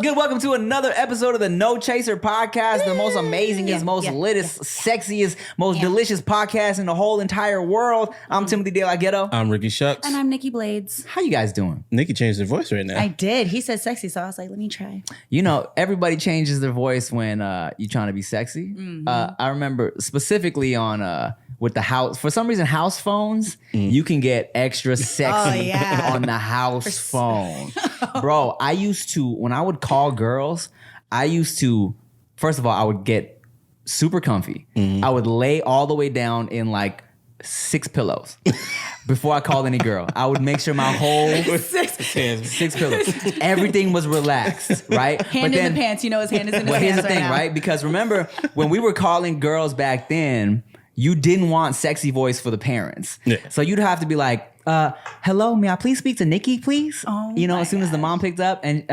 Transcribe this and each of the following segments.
good? Welcome to another episode of the No Chaser podcast, the most amazingest, most littest, sexiest, most delicious podcast in the whole entire world. I'm Timothy De La Ghetto. I'm Ricky Shucks. And I'm Nikki Blades. How you guys doing? Nikki changed her voice right now. I did. He said sexy, so I was like, let me try. You know, everybody changes their voice when you're trying to be sexy. I remember specifically on with the house, for some reason, house phones, you can get extra sexy on the house phone. Bro, I used to, when I would call girls, first of all, I would get super comfy. I would lay all the way down in like 6 pillows before I called any girl. I would make sure my whole six pillows, everything was relaxed, right? Hand in the pants, you know his hand is in his well, pants. here's the thing, right? Because remember, when we were calling girls back then, you didn't want sexy voice for the parents. Yeah. So you'd have to be like, hello, may I please speak to Nikki, please? Oh, you know, as soon as the mom picked up and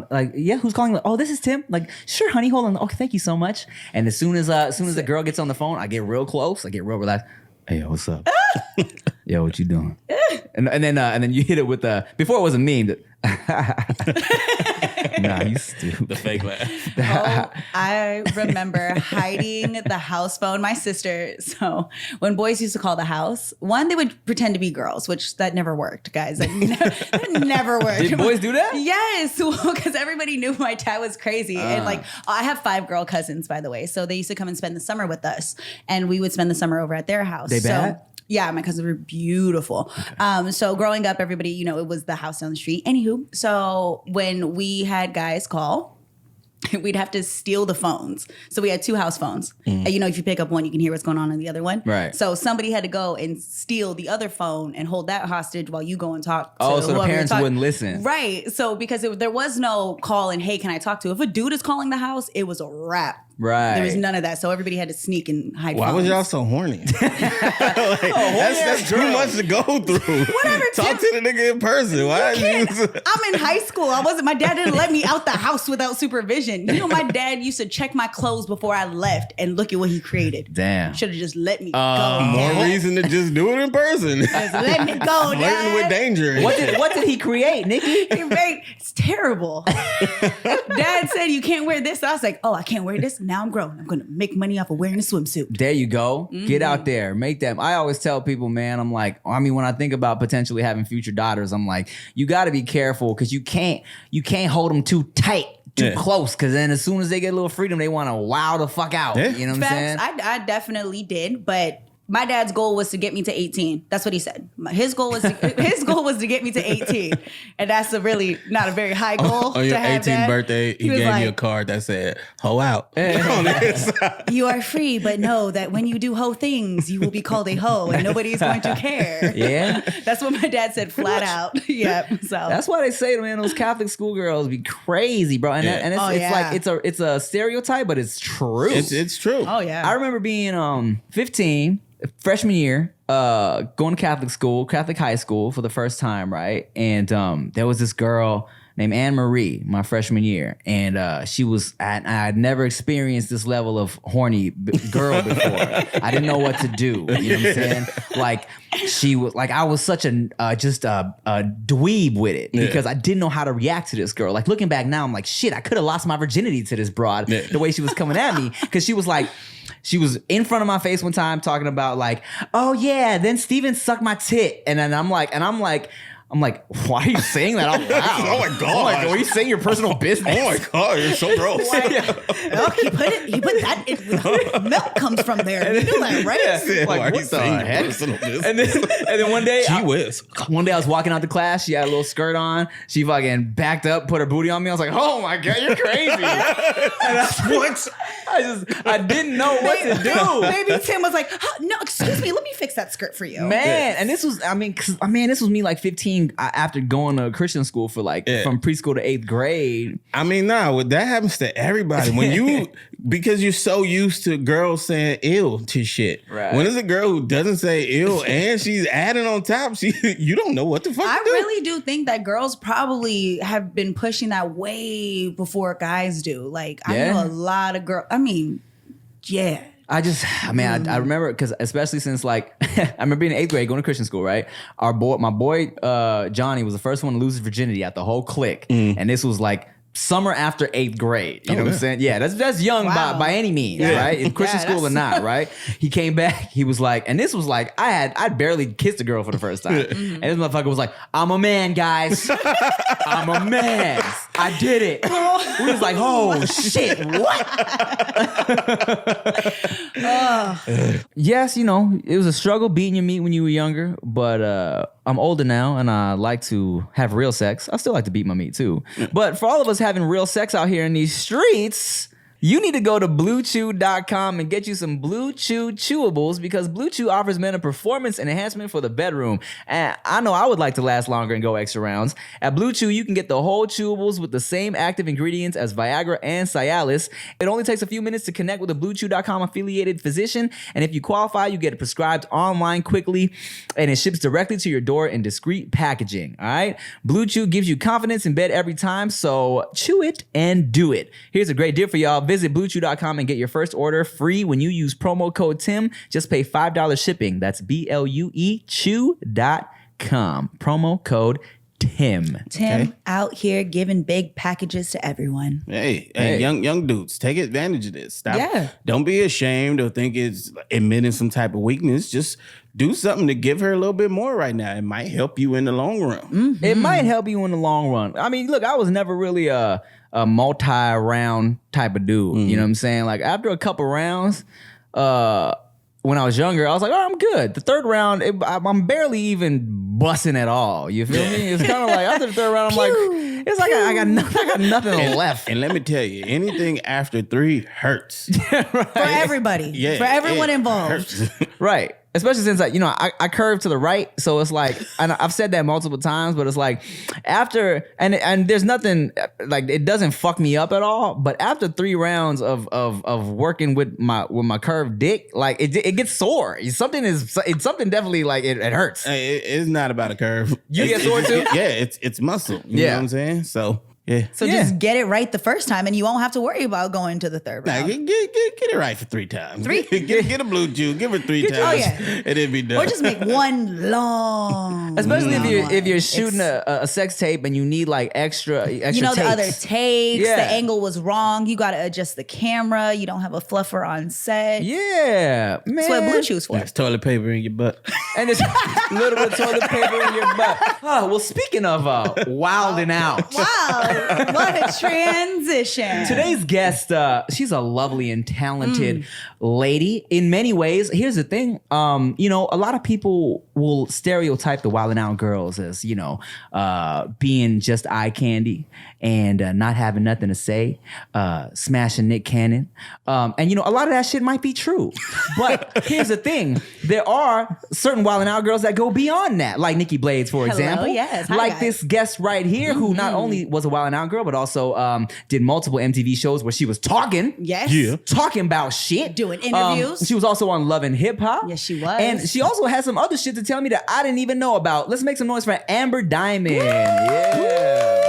like, yeah, who's calling? Like, oh, this is Tim. Like, sure, honey, hold on. Okay, thank you so much. And as soon as the girl gets on the phone, I get real close. I get real relaxed. Hey, yo, what's up? Yo, what you doing? And then you hit it with before it was a meme. Nah, you stupid. The fake laugh. I remember hiding the house phone. My sister, so when boys used to call the house, one, they would pretend to be girls, which that never worked, guys. That never worked. Did boys do that? Yes, because everybody knew my dad was crazy. And like, I have 5 girl cousins, by the way. So they used to come and spend the summer with us. And we would spend the summer over at their house. They bad? Yeah, my cousins were beautiful. Okay. So growing up, everybody, you know, it was the house down the street. Anywho, so when we had guys call, we'd have to steal the phones. So we had 2 house phones. And you know, if you pick up one, you can hear what's going on in the other one. Right. So somebody had to go and steal the other phone and hold that hostage while you go and talk to so the parents wouldn't listen. Right. So because there was no call and, hey, can I talk to? If a dude is calling the house, it was a wrap. Right. There was none of that. So everybody had to sneak and hide Why phones. was y'all so horny? That's too much to go through. Whatever. Talk to the nigga in person. Why? I'm in high school. My dad didn't let me out the house without supervision. You know, my dad used to check my clothes before I left and look at what he created. Damn. Should have just let me go. More reason to just do it in person. Just let me go, Flirting Dad. with danger. What did he create, Nikki? It's terrible. Dad said you can't wear this. So I was like, oh, I can't wear this. Now I'm grown. I'm going to make money off of wearing a swimsuit. There you go. Get out there. Make them. I always tell people, man, I'm like, I mean, when I think about potentially having future daughters, I'm like, you got to be careful because you can't hold them too tight, too close, because then as soon as they get a little freedom, they want to wow the fuck out. Yeah. You know what I'm saying? I definitely did, but my dad's goal was to get me to 18. That's what he said. His goal was to get me to 18, and that's really not a very high goal. On your 18th birthday, he gave you a card that said "Hoe out." You are free, but know that when you do hoe things, you will be called a hoe, and nobody's going to care. Yeah, that's what my dad said flat out. Yeah, so that's why they say, man, those Catholic schoolgirls be crazy, bro. And it's like it's a stereotype, but it's true. It's true. Oh yeah, I remember being 15. Freshman year, going to Catholic high school for the first time, right? And there was this girl named Anne Marie, my freshman year, and she was. I had never experienced this level of horny girl before. I didn't know what to do. You know what I'm saying? Like she was like I was such a dweeb with it because I didn't know how to react to this girl. Like looking back now, I'm like, shit, I could have lost my virginity to this broad the way she was coming at me because she was like. She was in front of my face one time talking about like, oh yeah, then Steven sucked my tit. And then I'm like, why are you saying that out loud? Oh my God. I'm like, are you saying your personal business? Oh my God, you're so gross. Oh, he put that milk comes from there. You know that, right? Yeah. Like, what the heck? And then one day, I was walking out to class. She had a little skirt on. She fucking backed up, put her booty on me. I was like, oh my God, you're crazy. I didn't know what to do. Maybe Tim was like, no, excuse me, let me fix that skirt for you. Man, and this was, this was me like 15 after going to Christian school for from preschool to 8th grade. I mean, that happens to everybody. When because you're so used to girls saying ill to shit. Right. When it's a girl who doesn't say ill and she's adding on top, you don't know what the fuck to do. I really do think that girls probably have been pushing that way before guys do. Like, I know a lot of girls. I mean, yeah. I remember because especially since like I remember being in 8th grade going to Christian school, right? My boy Johnny was the first one to lose his virginity out the whole clique, and this was like summer after 8th grade. You know what I'm saying? Yeah, that's young by any means, right? In Christian school or not, right? He came back. He was like, and this was like, I barely kissed a girl for the first time. And this motherfucker was like, I'm a man, guys. I'm a man. I did it. We was like, oh shit, what? Yes, it was a struggle beating your meat when you were younger, but I'm older now and I like to have real sex. I still like to beat my meat too. But for all of us having real sex out here in these streets, you need to go to BlueChew.com and get you some Blue Chew chewables because Blue Chew offers men a performance enhancement for the bedroom. And I know I would like to last longer and go extra rounds. At Blue Chew, you can get the whole chewables with the same active ingredients as Viagra and Cialis. It only takes a few minutes to connect with a BlueChew.com affiliated physician. And if you qualify, you get it prescribed online quickly and it ships directly to your door in discreet packaging. All right? Blue Chew gives you confidence in bed every time. So chew it and do it. Here's a great deal for y'all. Visit BlueChew.com and get your first order free when you use promo code TIM. Just pay $5 shipping. That's BLUE Chew.com. Promo code TIM. Tim out here giving big packages to everyone. Hey, young dudes, take advantage of this. Stop. Yeah. Don't be ashamed or think it's admitting some type of weakness. Just do something to give her a little bit more right now. It might help you in the long run. Mm-hmm. It might help you in the long run. I mean, look, I was never really a multi-round type of dude. You know what I'm saying? Like after a couple rounds, when I was younger, I was like, oh, I'm good. The third round, I'm barely even busting at all. You feel me? It's kind of like after the third round, I'm like, it's like I got nothing left. And let me tell you, anything after 3 hurts. For everybody. Yeah, for everyone it involved. hurts. Right. Especially since I curve to the right, so it's like, and I've said that multiple times, but it's like after and there's nothing like it doesn't fuck me up at all. But after 3 rounds of working with my curved dick, like it gets sore. Something definitely like it hurts. It's not about a curve. You get sore too? It's muscle. You know what I'm saying? So. Yeah. So just get it right the first time and you won't have to worry about going to the third round. Get it right for 3 times. 3? Get a Blue Chew. Give her 3 times. Oh, yeah. And it'd be done. Or just make one long. Especially long if you're shooting a sex tape and you need like extra the takes. other takes, Yeah. the angle was wrong. You got to adjust the camera. You don't have a fluffer on set. Yeah, man. That's what Blue Chew's for. There's toilet paper in your butt. And there's a little bit of toilet paper in your butt. Oh, well, speaking of wilding out. Wow, what a transition. Today's guest, she's a lovely and talented lady. In many ways, here's the thing. A lot of people will stereotype the Wildin' Out girls as, being just eye candy and not having nothing to say, smashing Nick Cannon. And a lot of that shit might be true. But here's the thing. There are certain Wildin' Out girls that go beyond that, like Nikki Blades, for example. Yes. Hi, like guys. this guest right here, who not only was a Wildin' Out girl, but also did multiple MTV shows where she was talking. Yes. Yeah. Talking about shit. Doing interviews. She was also on Love and Hip Hop. Yes, she was. And she also had some other shit to tell me that I didn't even know about. Let's make some noise for Amber Diamond. Yeah.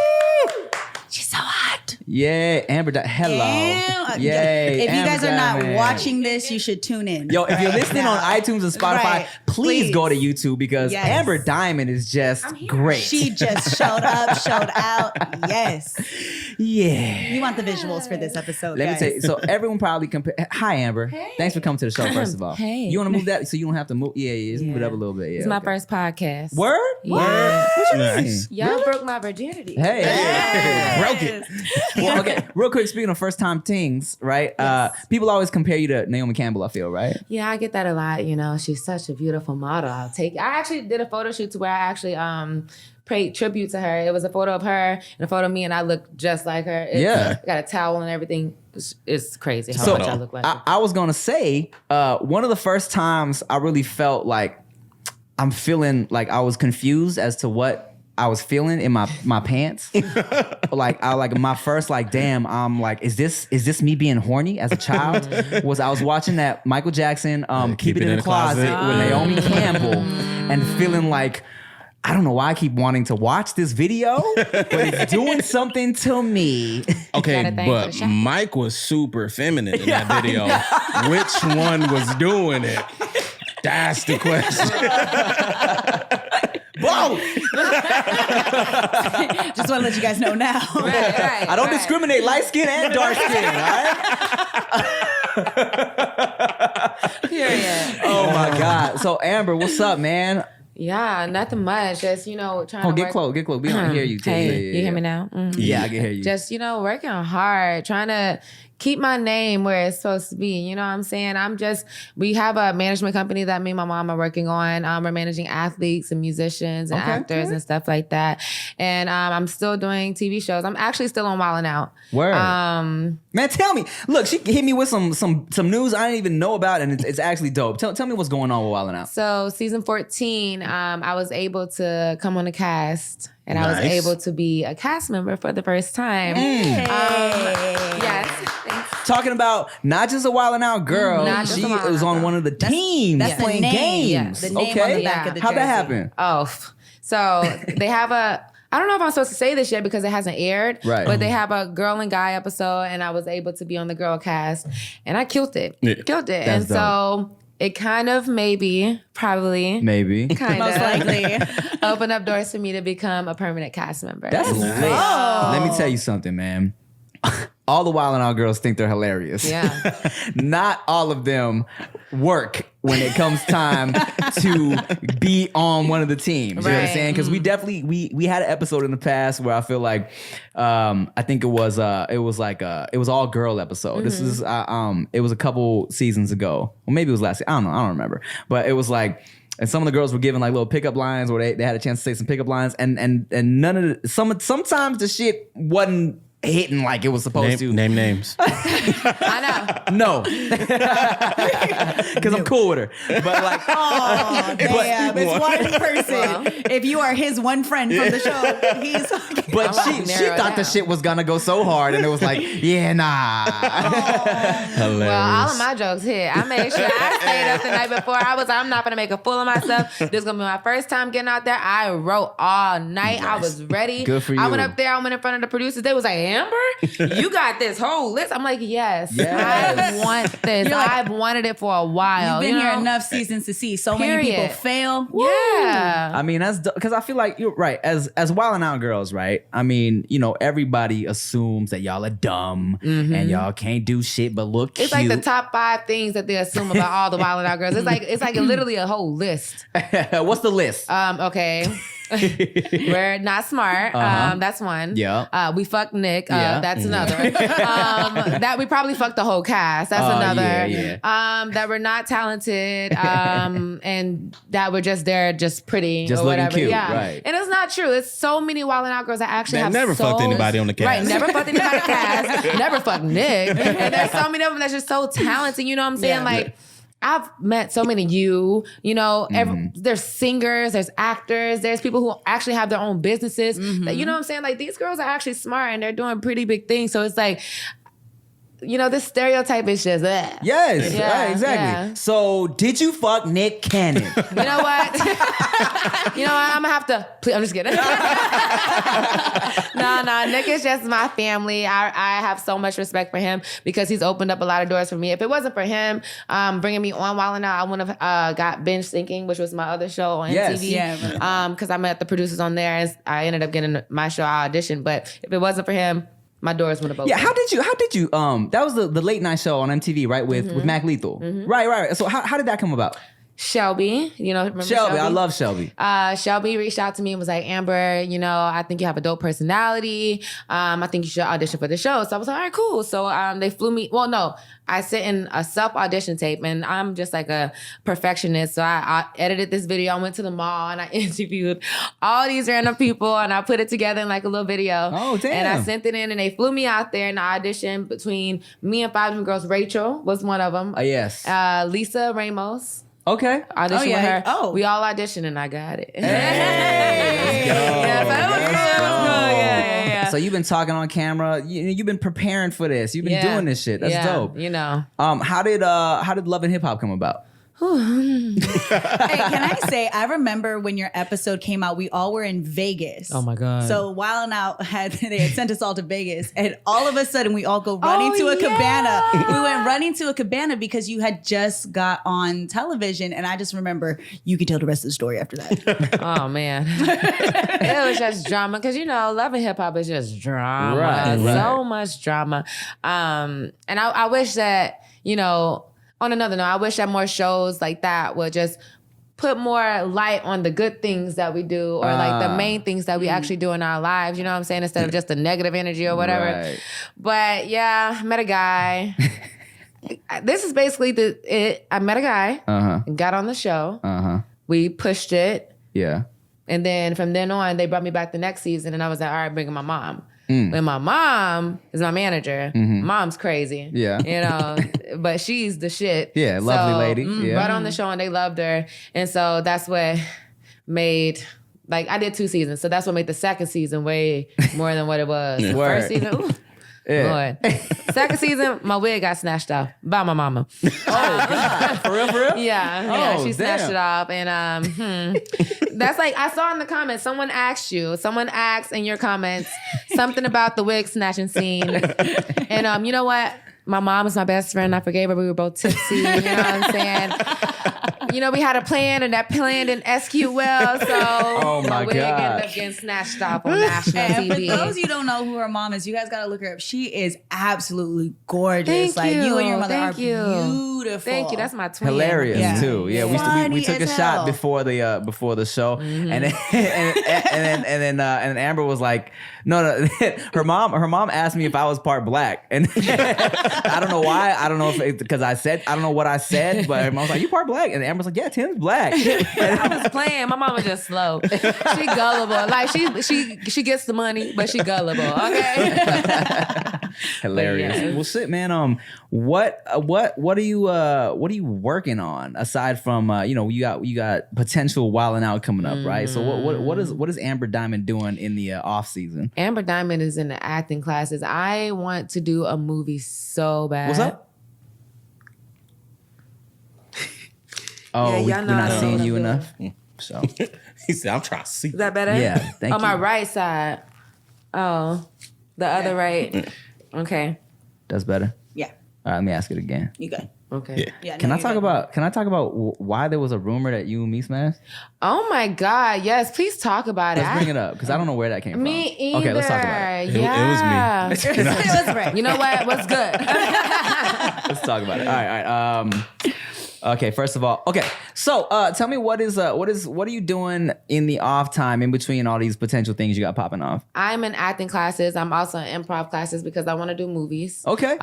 She's so hot. Yeah, Amber Diamond. Hello. Yay. If you Amber guys are not Diamond. watching this, you should tune in. Yo, if you're listening now. on iTunes and Spotify, Right. please go to YouTube because Yes. Amber Diamond is just great. She just showed up, showed out. Yes. Yeah. You want the visuals for this episode, Let me guys. tell you. So everyone probably compare. Hi, Amber. Hey. Thanks for coming to the show. First of all, Hey. You want to move that so you don't have to move. Yeah. Just move it up a little bit. Yeah. It's my first podcast. Word. Yeah. Word. What you Nice. mean? Y'all broke my virginity. Hey. Broke it. Well, okay. Real quick. Speaking of first time things, right? People always compare you to Naomi Campbell. I feel right. Yeah, I get that a lot. She's such a beautiful model. I actually did a photo shoot to where I actually paid tribute to her. It was a photo of her and a photo of me, and I look just like her. Yeah. I got a towel and everything. It's crazy how So much I look like her. I was gonna say one of the first times I really felt like I'm feeling like I was confused as to what I was feeling in my pants. My first damn, I'm like, is this me being horny as a child? I was watching that Michael Jackson Keep It in the Closet with Naomi Campbell and feeling like, I don't know why I keep wanting to watch this video, but it's doing something to me. Okay, Gotta thank but the shop. Mike was super feminine in that video. Which one was doing it? That's the question. Whoa! Just want to let you guys know now. Right, I don't discriminate light skin and dark skin, all right? Period. Oh my God. So Amber, what's up, man? Yeah, nothing much. Just, trying to Get work. close. We don't hear you. Hey, Yeah. you hear me now? Mhm. Yeah, I can hear you. Just, working hard, trying to keep my name where it's supposed to be. You know what I'm saying? We have a management company that me and my mom are working on. We're managing athletes and musicians and actors and stuff like that. And I'm still doing TV shows. I'm actually still on Wildnout. Word. Man, tell me. Look, she hit me with some news I didn't even know about, and it's actually dope. Tell me what's going on with Wildnout. So season 14, I was able to come on the cast. And I was Nice. able to be a cast member for the first time. Yes. Thanks. Talking about not just a Wildnout girl, Not just she a Wildnout was on girl. one of the teams that's the playing name. games. Yeah, the name okay, on the back of the how'd that jersey. happen? So they have I don't know if I'm supposed to say this yet because it hasn't aired, Right. but they have a girl and guy episode, and I was able to be on the girl cast, and I killed it. Yeah. Killed it. That's And so it kind of probably, Maybe. kind Most of likely. opened up doors for me to become a permanent cast member. That's lit. Let me tell you something, man. All the Wildnout girls think they're hilarious. Yeah. Not all of them work when it comes time to be on one of the teams. You know what I'm Right. saying? Because we definitely we had an episode in the past where I feel like I think it was all girl episode. This is it was a couple seasons ago. Well, maybe it was last. I don't know. I don't remember. But it was like. And some of the girls were given like little pickup lines where they had a chance to say some pickup lines, and none of sometimes the shit wasn't hitting like it was supposed to. Name names. I know. No, because I'm cool with her. But like, Oh, damn. It's one person. Well. If you are his one friend from the show, he's but I'm she like, she narrow it thought the down. shit was gonna go so hard, and it was like, yeah, nah. Hilarious. Well, all of my jokes hit. I made sure I stayed up the night before. I'm not gonna make a fool of myself. This is gonna be my first time getting out there. I wrote all night. I was ready. Good for I you. went up there. I went in front of the producers. They was like, Amber, you got this whole list. I'm like, yes. Yes. I want this. You're like, I've wanted it for a while. You've been you here know? enough seasons to see so many Period. people fail. Yeah. I mean, that's because I feel like you're right. As Wildnout girls, right? I mean, everybody assumes that y'all are dumb and y'all can't do shit but look It's cute. like the top 5 things that they assume about all the Wild 'N Out girls. It's like literally a whole list. What's the list? Okay. We're not smart. That's one. Yeah. We fucked Nick. Yeah. That's another. That we probably fucked the whole cast. That's another. yeah. That we're not talented. And that we're just there, just pretty Just or looking whatever. cute, Yeah. right. And it's not true. It's so many Wild 'N Out girls that actually That have never fucked souls. anybody on the cast. Right. Never fucked anybody on the cast. Never fucked Nick. And there's so many of them that's just so talented. You know what I'm saying? Yeah. Like. I've met so many there's singers, there's actors, there's people who actually have their own businesses. That, you know what I'm saying? Like these girls are actually smart and they're doing pretty big things. So it's like, this stereotype is just that. Yes, Yeah, right, exactly. yeah. So, did you fuck Nick Cannon? You know what? I'm gonna have to. Please, I'm just kidding. No, Nick is just my family. I have so much respect for him because he's opened up a lot of doors for me. If it wasn't for him bringing me on Wild 'N Out, I wouldn't have got Binge Thinking, which was my other show on Yes. TV. Yeah. Because I met the producers on there, and I ended up getting my show. I auditioned, but if it wasn't for him, my doors would have opened. Yeah, how did you that was the late night show on MTV, right? With Mac Lethal. Right. So how did that come about? Shelby, remember Shelby, I love Shelby. Shelby reached out to me and was like, Amber, I think you have a dope personality. I think you should audition for the show. So I was like, all right, cool. So they flew me. Well, no, I sent in a self audition tape, and I'm just like a perfectionist. So I edited this video. I went to the mall and I interviewed all these random people, and I put it together in like a little video. Oh, damn. And I sent it in, and they flew me out there, and I auditioned between me and 5 different girls. Rachel was one of them. Yes. Lisa Ramos. Okay. Auditioned yeah. with her. Oh. We all auditioned and I got it. Hey, Yeah, so it was cool. It was cool. Yeah. So you've been talking on camera. You've been preparing for this. You've been doing this shit. That's dope. You know. How did Love and Hip Hop come about? Hey, can I say, I remember when your episode came out, we all were in Vegas. Oh my God. So Wildnout they had sent us all to Vegas, and all of a sudden we all go running to a cabana. We went running to a cabana because you had just got on television, and I just remember you could tell the rest of the story after that. Oh man, it was just drama because Love and Hip Hop is just drama, Right. So much drama. And I wish that on another note, I wish that more shows like that would just put more light on the good things that we do or like the main things that we actually do in our lives. You know what I'm saying? Instead of just the negative energy or whatever. Right. But yeah, I met a guy. This is basically it. I met a guy, got on the show. We pushed it. Yeah. And then from then on, they brought me back the next season, and I was like, all right, bringing my mom. And my mom is my manager. Mom's crazy. Yeah. But she's the shit. Yeah, lovely lady. Yeah. Brought on the show, and they loved her. And so that's what made, I did 2 seasons. So that's what made the second season way more than what it was. The Word. first season, ooh. Yeah. Lord. Second season, my wig got snatched off by my mama. For real? Yeah, Oh, she snatched damn. it off, and that's I saw in the comments. Someone asked in your comments something about the wig snatching scene, and you know what? My mom is my best friend. I forgave her. We were both tipsy. You know what I'm saying? We had a plan, and that plan didn't execute well. So my wig God. ended up getting snatched off on national And for TV. those you don't know who her mom is, you guys got to look her up. She is absolutely gorgeous. Thank you and your you. mother Thank are you. beautiful. Thank you. That's my twin. Hilarious Yeah. too. Yeah, we Funny took a as shot hell. before the show, and then Amber was like, no. Her mom asked me if I was part black, and I don't know why. I don't know if because I don't know what I said, but her mom was like, "You part black," and Amber's like, "Yeah, Tim's black." I was playing. My mama just slow. She gullible. She gets the money, but she gullible. Okay. Hilarious. But yeah. Well, shit, man. What are you working on aside from you got potential Wildin' Out coming up, right? So what is Amber Diamond doing in the off season? Amber Diamond is in the acting classes. I want to do a movie so bad. What's up? Oh, Yeah, we're y'all know I not don't seeing know you the- enough. So He said, I'm trying to see. Is that better? Yeah, thank On my you. right side. Oh, the other right. Okay. That's better. Yeah, All right, let me ask it again. you good. Okay. Yeah. Yeah. Can no, I you're talk good. about why there was a rumor that you and me smashed? Oh my God. Yes. Please talk about it. Let's bring it up because I don't know where that came from. Me either. Okay, let's talk about it. Yeah. It was me. It was Brett. You know what? What's good? Let's talk about it. All right. Okay, first of all, so tell me what are you doing in the off time in between all these potential things you got popping off? I'm in acting classes. I'm also in improv classes because I want to do movies. Okay.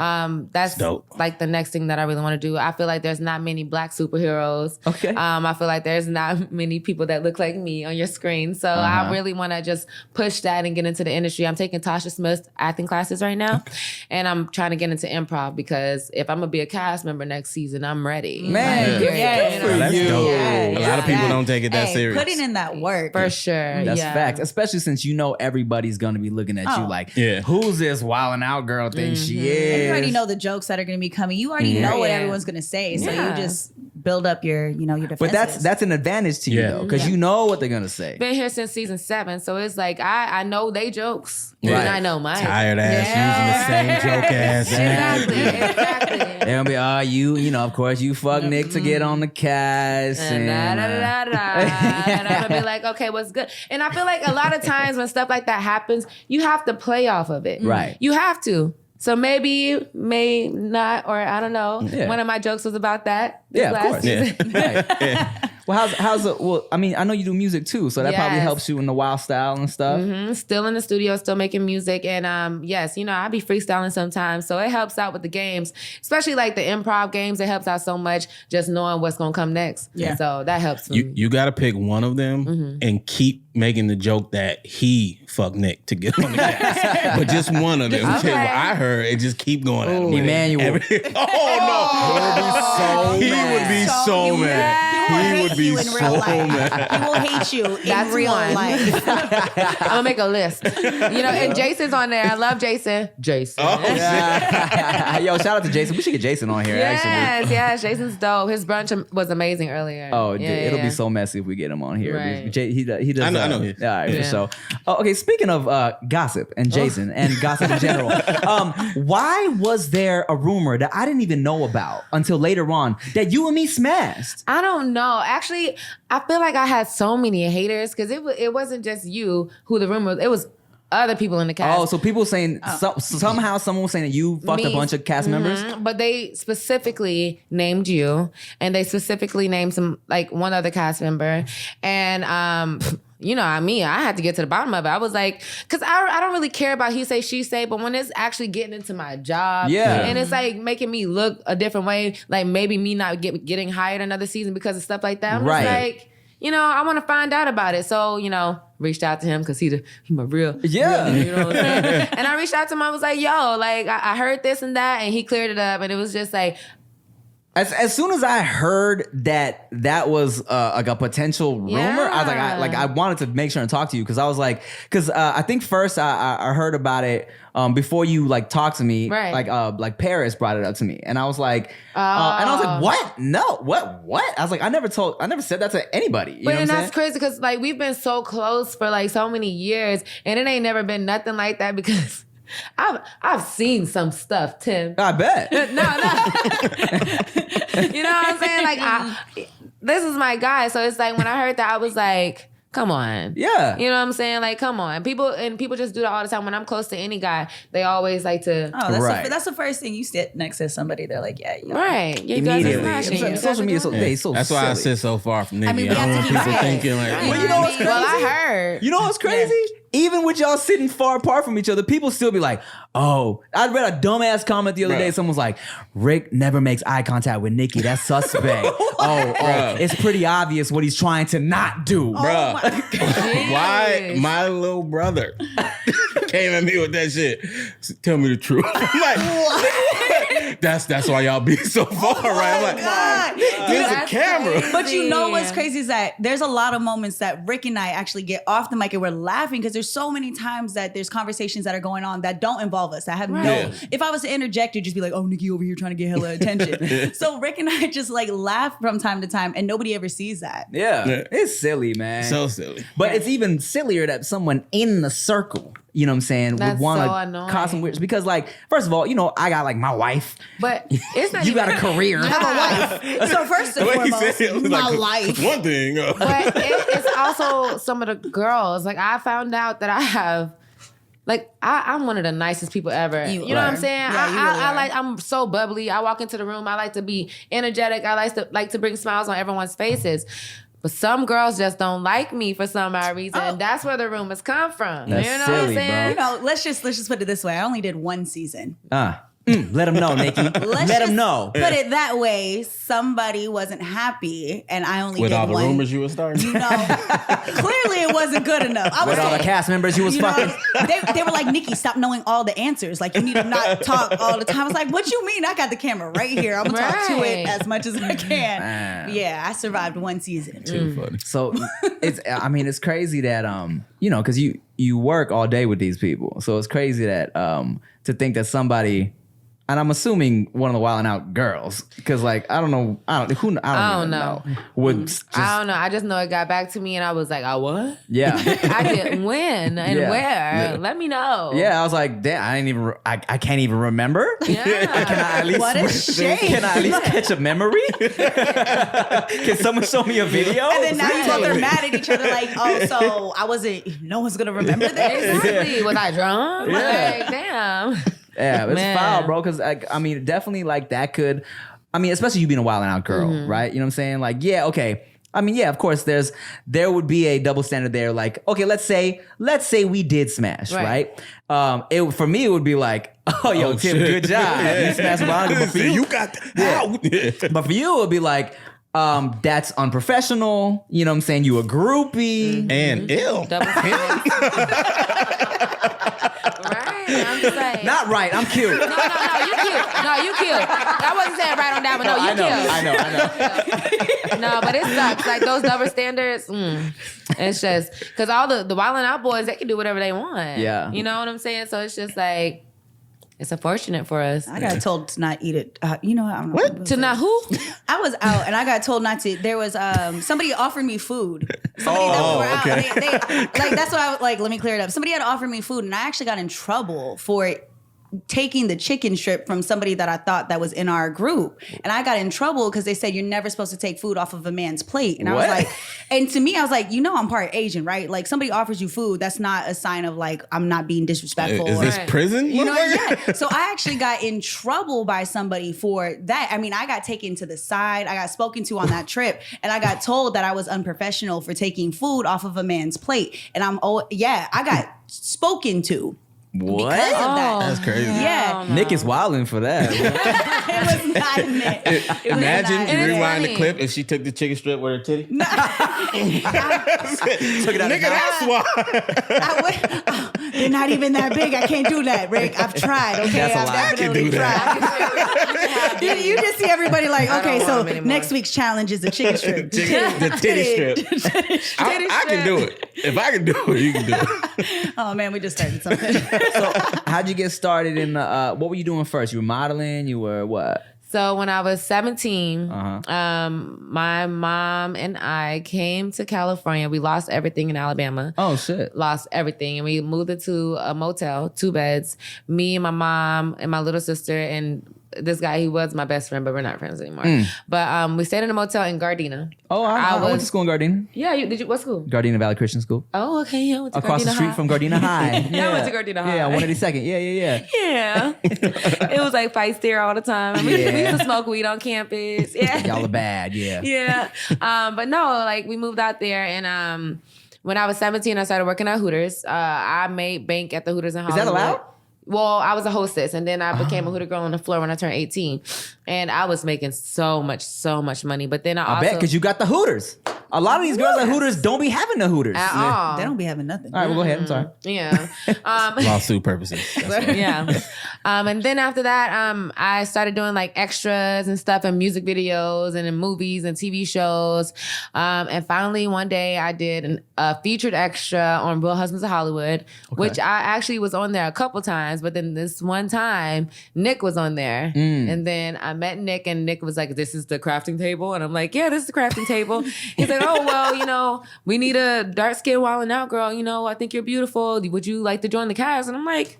That's dope. like the next thing that I really want to do. I feel like there's not many black superheroes. Okay. I feel like there's not many people that look like me on your screen. So I really want to just push that and get into the industry. I'm taking Tasha Smith's acting classes right now, and I'm trying to get into improv because if I'm gonna be a cast member next season, I'm ready. Man, Yeah. good Yeah. for That's you. dope. Yeah. A lot of people don't take it that Hey, serious. putting in that work. For sure. That's yeah. facts, especially since everybody's gonna be looking at you Oh. like, Yeah. who's this wildin' out girl thing she And is? you already know the jokes that are going to be coming. You already know what Yeah. everyone's going to say. So Yeah. you just build up your defenses. But that's an advantage to you Yeah. though, because you know what they're gonna say. Been here since season 7, so it's like I know they jokes. Yeah. And I know mine. Tired ass using the same joke ass. Exactly. They're gonna be, you know, of course you fuck Nick to get on the cast. And and I'm gonna be like, okay, what's good? And I feel like a lot of times when stuff like that happens, you have to play off of it. Right. You have to. So maybe, may not, or I don't know. Yeah. One of my jokes was about that. this Yeah, of last course. season. Right. Well, how's it? Well, I mean, I know you do music too, so that probably Yes. helps you in the wild style and stuff. Still in the studio, still making music. And yes, I be freestyling sometimes. So it helps out with the games, especially like the improv games. It helps out so much just knowing what's going to come next. Yeah. So that helps me. You got to pick one of them and keep making the joke that he fucked Nick to get on the cast. But just one of them. Okay. What I heard, it just keep going at him. Emmanuel. Oh, no. He would be so He mad. will would hate be you in so real life. mad. He will hate you in That's real one. life. I'm gonna make a list. And Jason's on there. I love Jason. Jason. Oh, Yo, shout out to Jason. We should get Jason on here. Actually. Yes, Jason's dope. His brunch was amazing earlier. Oh, it'll be so messy if we get him on here. Right. He does. I know he is. All right, Yeah. for sure. Oh, okay, speaking of gossip and Jason and gossip in general, why was there a rumor that I didn't even know about until later on that you and me smashed? I don't know. Actually, I feel like I had so many haters because it wasn't just you who the rumor was. It was other people in the cast. Oh, so people saying somehow someone was saying that you fucked a bunch of cast members. But they specifically named you, and they specifically named one other cast member, and I had to get to the bottom of it. I was like, because I don't really care about he say, she say, but when it's actually getting into my job, and it's like making me look a different way, like maybe me not getting hired another season because of stuff like that. I'm just like, I want to find out about it. So, reached out to him because he my real. Yeah. Real, you know what I'm saying? And I reached out to him. I was like, yo, like I heard this and that, and he cleared it up. And it was just like, As soon as I heard that was like a potential rumor, I was like, I wanted to make sure and talk to you because I was like, I think first I heard about it before you like talked to me, right? Like Paris brought it up to me, and I was like, and I was like, what? No, what? I was like, I never said that to anybody. You know what I'm that's saying? crazy because like we've been so close for like so many years, and it ain't never been nothing like that because. I've seen some stuff, Tim. I bet. No. You know what I'm saying? Like, this is my guy. So it's like when I heard that, I was like, come on. Yeah. You know what I'm saying? Like, come on. People just do that all the time. When I'm close to any guy, they always like to. Oh, that's, Right. that's the first thing you sit next to somebody. They're like, yeah, you know. Right. You guys are Immediately. smashing. Social media, so That's why I silly. sit so far from Nikki. I, mean, we have to don't keep want people right. thinking like, Right. Well, you know what's crazy? Well, I heard. You know what's crazy? Even with y'all sitting far apart from each other, people still be like, oh, I read a dumbass comment the other day. Someone was like, Rick never makes eye contact with Nikki. That's suspect. It's pretty obvious what he's trying to not do. bruh, my why my little brother came at me with that shit? Tell me the truth. I'm like, that's why y'all be so far, right? I'm like, God. there's a That's camera. crazy. But you know what's crazy is that there's a lot of moments that Rick and I actually get off the mic and we're laughing because there's so many times that there's conversations that are going on that don't involve us. That have Yeah. if I was to interject, you'd just be like, oh, Nikki over here trying to get hella attention. So Rick and I just like laugh from time to time and nobody ever sees that. Yeah. It's silly, man. So silly. But it's even sillier that someone in the circle, you know what I'm saying, That's would want so to annoying. cause some weird. Because, like, first of all, I got like my wife. But it's not You even, got a career. I have a life. So first and The way he foremost, said it was my like, life. one thing. But it's also some of the girls. Like I found out that I have, like I'm one of the nicest people ever. You know what I'm saying? Yeah, you really are. I'm so bubbly. I walk into the room. I like to be energetic. I like to bring smiles on everyone's faces. But some girls just don't like me for some odd reason. And that's where the rumors come from. That's you know silly, what I'm saying? You know, let's just put it this way. I only did one season. Let them know, Nikki. Let them know. Put it that way. Somebody wasn't happy, and I only With did all the one. rumors you were starting. You know, clearly it wasn't good enough. I was With all the like, cast members you was you know, fucking. they were like, Nikki, stop knowing all the answers. Like, you need to not talk all the time. I was like, what you mean? I got the camera right here. I'm going to talk to it Right. as much as I can. Yeah, I survived one season. Too funny. So it's crazy that because you work all day with these people. So it's crazy that to think that somebody, and I'm assuming one of the Wildnout girls, because like I don't know, I don't even know. Would just, I don't know. I just know it got back to me, and I was like, "Oh, what? yeah. I did when and Yeah. where? Yeah. Let me know." Yeah, I was like, damn, I can't even remember. Yeah. Can I at least What a shame. Can I at least catch a memory? Can someone show me a video? And then now you both are mad at each other like, oh, so I wasn't, no one's going to remember this? Exactly. Was I drunk? Yeah. Like, damn. Yeah, it's Man. foul, bro. Because definitely like that could. Especially you being a wild and out girl, right? You know what I'm saying? Like, yeah, okay. Of course, there would be a double standard there. Like, okay, let's say we did smash, right? For me, it would be like, oh, yo, Tim, shit. good job. You smashed wild. But for You got that. But for you, it would be like, that's unprofessional. You know what I'm saying? You a groupie. And ill. Double standards. Right. saying. I'm just saying. Not right. I'm cute. No, you cute. No, you cute. I wasn't saying right on that, but no, you cute. I know. No, but it sucks. Like those double standards. It's just because all the Wildnout boys, they can do whatever they want. Yeah. You know what I'm saying? So it's just like, it's unfortunate for us. I got told to not eat it. You know, I don't know. What? To not who? I was out and I got told not to. There was somebody offered me food. Somebody that we were out. okay. They, like that's why I was like, let me clear it up. Somebody had offered me food and I actually got in trouble for taking the chicken strip from somebody that I thought that was in our group. And I got in trouble because they said you're never supposed to take food off of a man's plate. And I was like, and to me, I was like, you know, I'm part Asian, right? Like somebody offers you food, that's not a sign of like, I'm not being disrespectful. Is this prison? You know, yeah. So I actually got in trouble by somebody for that. I mean, I got taken to the side. I got spoken to on that trip, and I got told that I was unprofessional for taking food off of a man's plate. And I got spoken to. What? Because of that. That's crazy. Yeah. Nick is wilding for that. It was not Nick. Imagine you It's rewind the funny. clip if she took the chicken strip with her titty. Took it out. Nigga, that's why. They're not even that big. I can't do that, Rick. I've tried. Okay, That's a I've lie. I can definitely do that. tried. You just see everybody like, I okay, don't so want them anymore. next week's challenge is a chicken strip. The titty strip. I can do it. If I can do it, you can do it. Oh man, we just started something. So, how'd you get started in the? What were you doing first? You were modeling. You were what? So when I was 17, Uh-huh. my mom and I came to California. We lost everything in Alabama. Oh shit. Lost everything. And we moved into a motel, 2 beds. Me and my mom and my little sister and this guy, he was my best friend, but we're not friends anymore. But we stayed in a motel in Gardena. Oh, I went to school in Gardena. Yeah, did you? What school? Gardena Valley Christian School. Oh, okay. Yeah, I went to Across Gardena the street High. from Gardena High. Yeah, I went to Gardena High. Yeah, 182nd. Yeah. Yeah. It was like fights there all the time. I mean, we used to smoke weed on campus. Yeah. Y'all are bad. Yeah. Yeah. But no, like we moved out there and when I was 17, I started working at Hooters. I made bank at the Hooters in Is Hollywood. that allowed? Well, I was a hostess, and then I became a Hooter girl on the floor when I turned 18. And I was making so much money. But then I I bet because you got the Hooters. A lot of these girls at Hooters don't be having the Hooters. at all. They don't be having nothing. All right, well, go ahead. I'm sorry. Yeah. Lawsuit purposes. Yeah. And then after that, I started doing like extras and stuff and music videos and in movies and TV shows. And finally one day I did a featured extra on Real Husbands of Hollywood, which I actually was on there a couple times. But then this one time, Nick was on there. And then I met Nick and Nick was like, this is the crafting table. And I'm like, yeah, this is the crafting table. He's like, oh, well, you know, we need a dark-skinned Wildnout girl. You know, I think you're beautiful. Would you like to join the cast? And I'm like,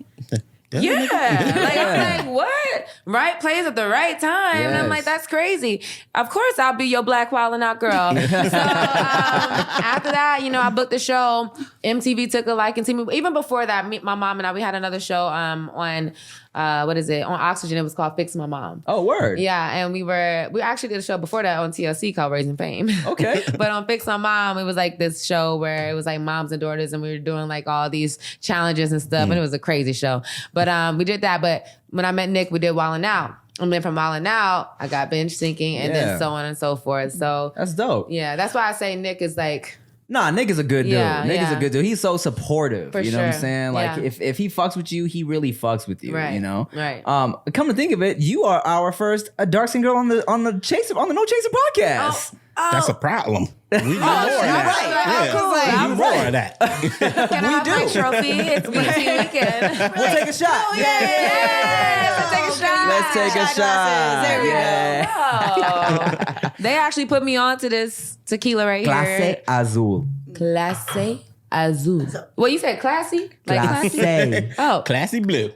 yeah. I'm like, what? Right place at the right time. And I'm like, that's crazy. Of course, I'll be your black Wildnout girl. So after that, you know, I booked the show. MTV took a liking to me. Even before that, my mom and I, we had another show on on Oxygen. It was called Fix My Mom. Oh, word. Yeah, and we actually did a show before that on TLC called Raising Fame. Okay. But on Fix My Mom, it was like this show where it was like moms and daughters, and we were doing like all these challenges and stuff, and it was a crazy show. But we did that. But when I met Nick, we did Wildnout. And then from Wildnout, I got Binge Sinking, and then so on and so forth. So That's dope. yeah, that's why I say Nick is like. Nah, Nick is a good dude. Yeah, Nick is a yeah. good dude. He's so supportive. For you know what I'm sure. saying? Like Yeah. if he fucks with you, he really fucks with you. Right, You know? right. Come to think of it, you are our first dark skin girl on the No Chaser podcast. That's a problem. We need more of that. Right. Yeah. We need more of that. Can I have my trophy? It's BT weekend. We'll take a shot. Yeah, let's take a shot. Let's take a shot. There we go. Yeah. Oh. They actually put me on to this tequila right Clase here. Azul. Clase Azul. Well, you said classy? Like classy? Clase. Oh. Classy blue.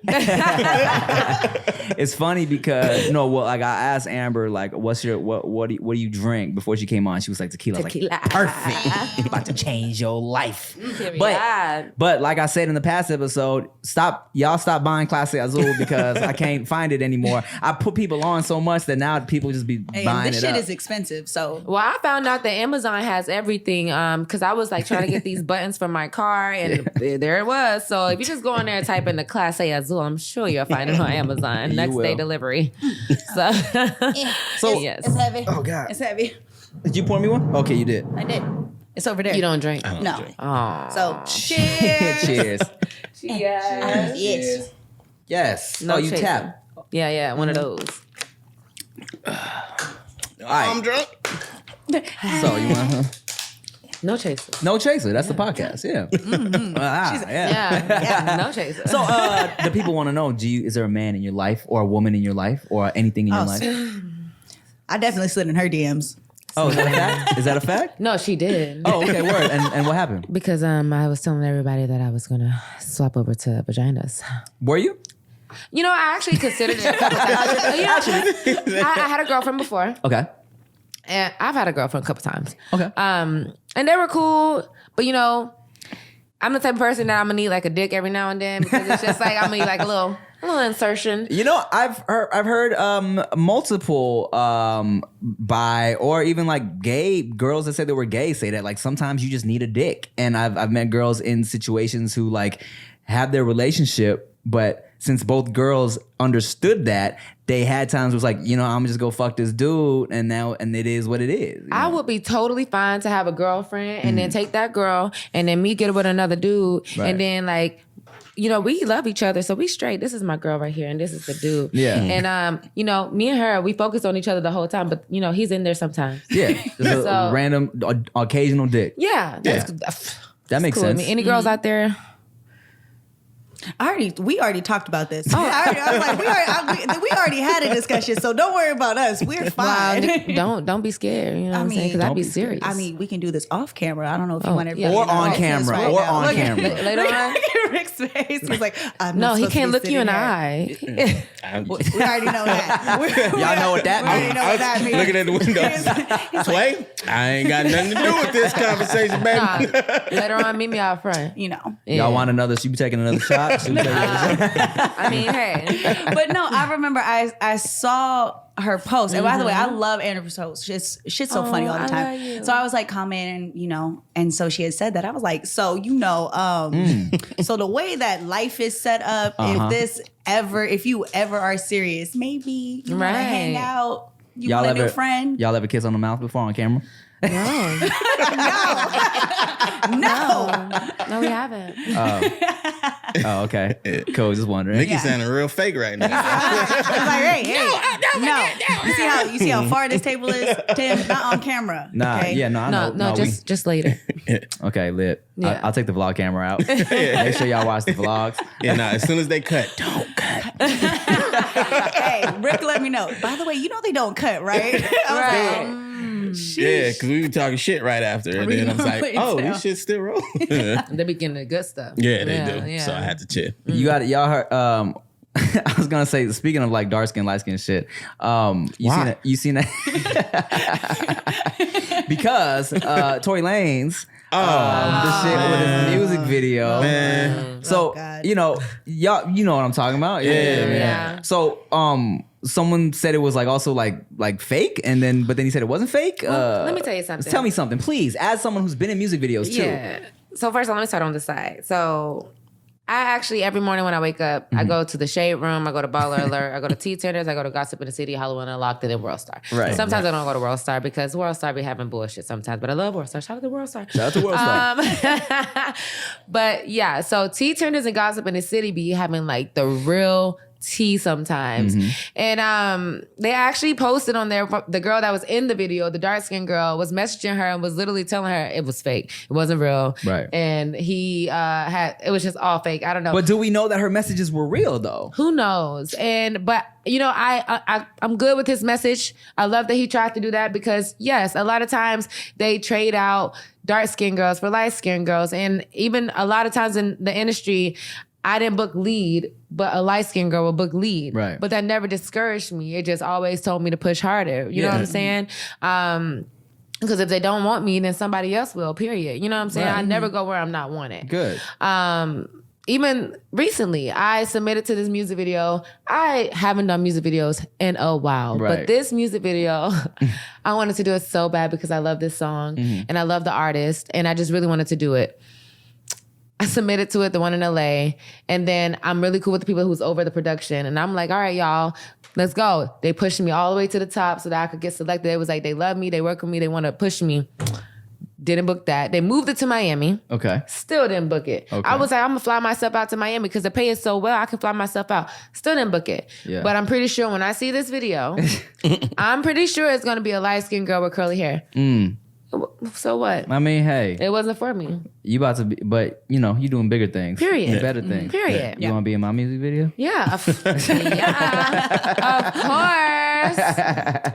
It's funny because like I asked Amber like, what do you drink before she came on? She was like tequila. I was Tequila. like, perfect. About to change your life. Period. But like I said in the past episode, stop buying Clase Azul because I can't find it anymore. I put people on so much that now people just be buying This it shit up. is expensive, so Well, I found out that Amazon has everything because I was like trying to get these buttons for my car and there it was. So if you just go in there and type in the Clase Azul, I'm sure you'll find it on Amazon. You Next day will. delivery. So, yes. it's heavy. Oh God! It's heavy. Did you pour me one? Okay, you did. I did. It's over there. You don't drink? No. Oh. So cheers. Cheers. Yes. Yes. Yes. No oh, you chaser. tap. Yeah, one of those. All right. I'm drunk. So you want No chaser. no chaser? That's the podcast. Yeah. Yeah, no chaser. So the people want to know: is there a man in your life, or a woman in your life, or anything in your life? I definitely slid in her DMs. Oh, is that a fact? Is that a fact? No, she did. Oh, okay. Word. And what happened? Because I was telling everybody that I was gonna swap over to vaginas. Were you? You know, I actually considered it a couple times. You know, I had a girlfriend before. Okay. And I've had a girlfriend a couple times. Okay. And they were cool, but you know, I'm the type of person that I'm gonna need like a dick every now and then because it's just like I'm gonna need like a little insertion. You know, I've heard multiple bi or even like gay girls that say they were gay say that like sometimes you just need a dick, and I've met girls in situations who like have their relationship, but since both girls understood that, they had times where it's like, you know, I'm just go fuck this dude, and it is what it is. I would be totally fine to have a girlfriend and then take that girl and then me get with another dude, Right. and then like, you know, we love each other, so we straight. This is my girl right here, and this is the dude. Yeah. And you know, me and her, we focus on each other the whole time, but you know, he's in there sometimes. Yeah, just a So- random, occasional dick. Yeah, That makes cool with sense. me. Any girls out there? We already talked about this. I was like, we already had a discussion, so don't worry about us. We're fine. Don't be scared. You know what I'm saying? Because I'd be serious. I mean, we can do this off camera. I don't know if you want to. yeah. Or on camera. Right Or now. on Look at- camera. Later on. Look at Rick's face. He's like, I'm No, not he supposed to can't be look you in the sitting eye. We already know that. Y'all know what that We already means. know what that means. Looking at the window. Clay, I ain't got nothing to do with this conversation, baby. Nah, later on, meet me out front. You know. Yeah. Y'all want another? Should we taking another shot? Should we take another shot? I mean, hey. But no, I remember I saw her post. And by the way, I love Andrew's post. Shit's so funny all the I time. love you. So I was like commenting, you know, and so she had said that. I was like, so you know, so the way that life is set up, if you ever are serious, maybe you want to hang Right. out. You want a new friend? Y'all ever kiss on the mouth before on camera? No, we haven't. Oh, okay. Cool. Just wondering. Nikki sounding real fake right now. I was like, hey, no. You see how far this table is, Tim? Not on camera. Nah, okay? yeah, no, I know. No, just later. Okay, lit. Yeah. I'll take the vlog camera out. Make sure y'all watch the vlogs. Yeah, nah, as soon as they cut, don't cut. Hey, Rick, let me know. By the way, you know they don't cut, right? I was like, Yeah, because we were talking shit right after. And then I was like, oh, tell. this shit still rolling. They be getting the good stuff. Yeah, they do. Yeah. So I had to chill. You got it. Y'all heard. I was gonna say, speaking of like dark skin, light skin shit. You seen that? Because Tory Lanez. The shit with his music video. Man. So God. you know, y'all, you know what I'm talking about. Yeah. So someone said it was like also like fake, but then he said it wasn't fake. Let me tell you something. Tell me something, please. As someone who's been in music videos too. Yeah. So first of all, let me start on the side. So I actually, every morning when I wake up, I go to the Shade Room, I go to Baller Alert, I go to Tea Tenders, I go to Gossip in the City, Hollywood Unlocked, and then World Star. Right. Sometimes I don't go to World Star because World Star be having bullshit sometimes, but I love World Star. Shout out to World Star. Shout out to World Star. But yeah, so Tea Tenders and Gossip in the City be having like the real tea sometimes. And they actually posted on there, the girl that was in the video, the dark skinned girl, was messaging her and was literally telling her it was fake. It wasn't real. Right. And he it was just all fake. I don't know. But do we know that her messages were real though? Who knows? But you know, I'm good with his message. I love that he tried to do that because yes, a lot of times they trade out dark skinned girls for light skinned girls. And even a lot of times in the industry, I didn't book lead, but a light-skinned girl will book lead. Right. But that never discouraged me. It just always told me to push harder. You know what I'm saying? Because if they don't want me, then somebody else will, period. You know what I'm saying? Right. I never go where I'm not wanted. Good. Even recently, I submitted to this music video. I haven't done music videos in a while. Right. But this music video, I wanted to do it so bad because I love this song and I love the artist and I just really wanted to do it. I submitted to it, the one in LA, and then I'm really cool with the people who's over the production. And I'm like, all right, y'all, let's go. They pushed me all the way to the top so that I could get selected. It was like, they love me, they work with me, they want to push me. Didn't book that. They moved it to Miami. Okay. Still didn't book it. Okay. I was like, I'm gonna fly myself out to Miami because the pay is so well. I can fly myself out. Still didn't book it. Yeah. But I'm pretty sure when I see this video, I'm pretty sure it's gonna be a light skinned girl with curly hair. So what? I mean, hey, It wasn't for me. you about to be, but you know, you doing bigger things. Period. Better things. Period. You want to be in my music video? Yeah. Yeah. Of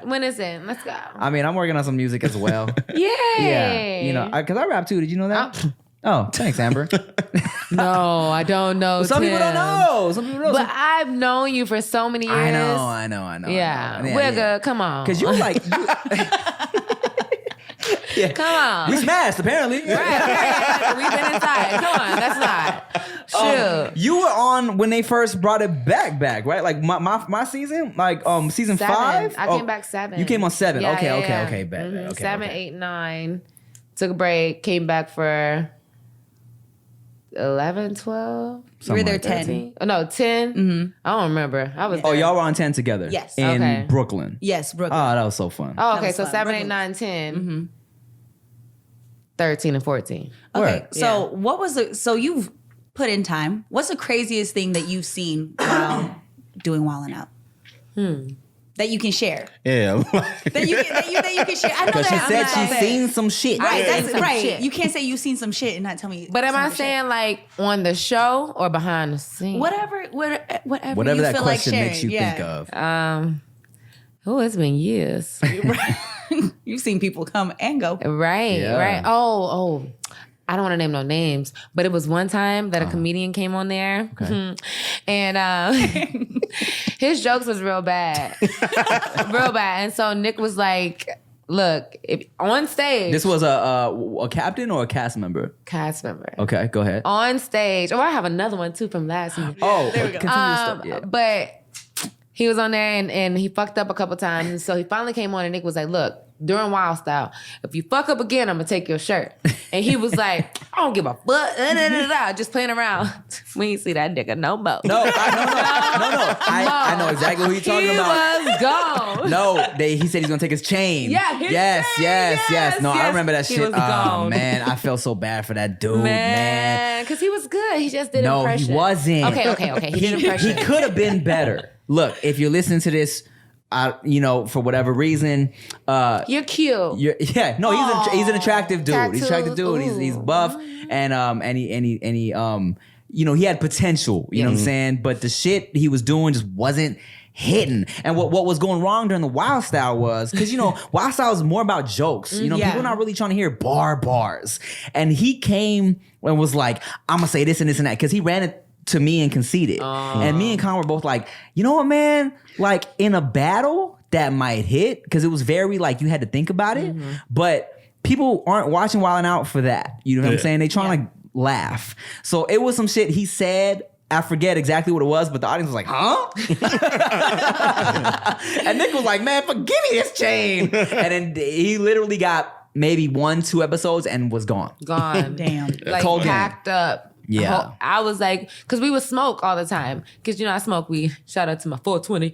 course. When is it? Let's go. I mean, I'm working on some music as well. Yay. Yeah. You know, because I rap too. Did you know that? Oh, thanks, Amber. No, I don't know. Some people don't Tim. know. Some people don't know. But I've known you for so many years. I know. Yeah. I know. Wigga, come on. Because you're like, yeah. Come on. We smashed, apparently. Right. We've been inside. Come on, that's not. Shoot. You were on when they first brought it back, right? Like my season, like season 5. I came back 7. You came on 7. Yeah, okay, yeah, okay, yeah. okay, bet. Okay, 7, okay. 8, 9. Took a break. Came back for 11, 12. You were there like that. 10. Oh, no, 10. Mm-hmm. I don't remember. I was. Oh, there. y'all were on 10 together. Yes. In Okay. Brooklyn. Yes, Brooklyn. Oh, that was so fun. Oh, That okay. was So fun. 7, 8, Brooklyn. 9, 10. Mm-hmm. 13 and 14. Okay, Word. so what was the? So you've put in time. What's the craziest thing that you've seen while doing Wildnout? That you can share. Yeah. That you can share. I know Because she that. said I'm she's not- seen some shit. Right, I've seen that's some right. shit. You can't say you've seen some shit and not tell me. But am some I shit. saying like on the show or behind the scenes? whatever Whatever you that feel question like makes you sharing, think of. Oh, it's been years. You've seen people come and go. Right, Yeah. right. Oh, I don't want to name no names, but it was one time that a comedian came on there, and his jokes was real bad, real bad. And so Nick was like, "Look, if on stage, This was a captain or a cast member? cast member Okay, go ahead. on stage. Oh, I have another one too from last year. Oh, there we go. continue the stuff. Yeah. But he was on there and he fucked up a couple times. And so he finally came on and Nick was like, look, during Wild Style, if you fuck up again, I'm gonna take your shirt. And he was like, I don't give a fuck. Just playing around. We ain't see that nigga no more. No. I know exactly who you're talking about. He was gone. No, he said he's gonna take his chain. Yeah, his yes, chain, yes. No, I yes. remember that He shit. was Oh gone. man, I felt so bad for that dude, man. Because he was good. He just did No, impression. he wasn't. Okay. He did impression. He could have been better. Look, if you're listening to this, for whatever reason, You're cute. he's an attractive dude. He's an attractive dude. He's Tattoos. buff and he he had potential. You know what I'm saying? But the shit he was doing just wasn't hitting. And what was going wrong during the Wild Style was because Wild Style is more about jokes. Yeah. People not really trying to hear bars. And he came and was like, I'm gonna say this and this and that because he ran it to me and conceded. And me and Con were both like, you know what, man? Like in a battle that might hit because it was very like you had to think about it. But people aren't watching Wildin' Out for that. You know what I'm saying? They trying to laugh. So it was some shit he said. I forget exactly what it was, but the audience was like, huh? And Nick was like, man, forgive me this chain. And then he literally got maybe 1-2 episodes and was gone. Gone. Damn. Like Cold game. packed up. Yeah. I was like, because we would smoke all the time. Because, I smoke weed. Shout out to my 420.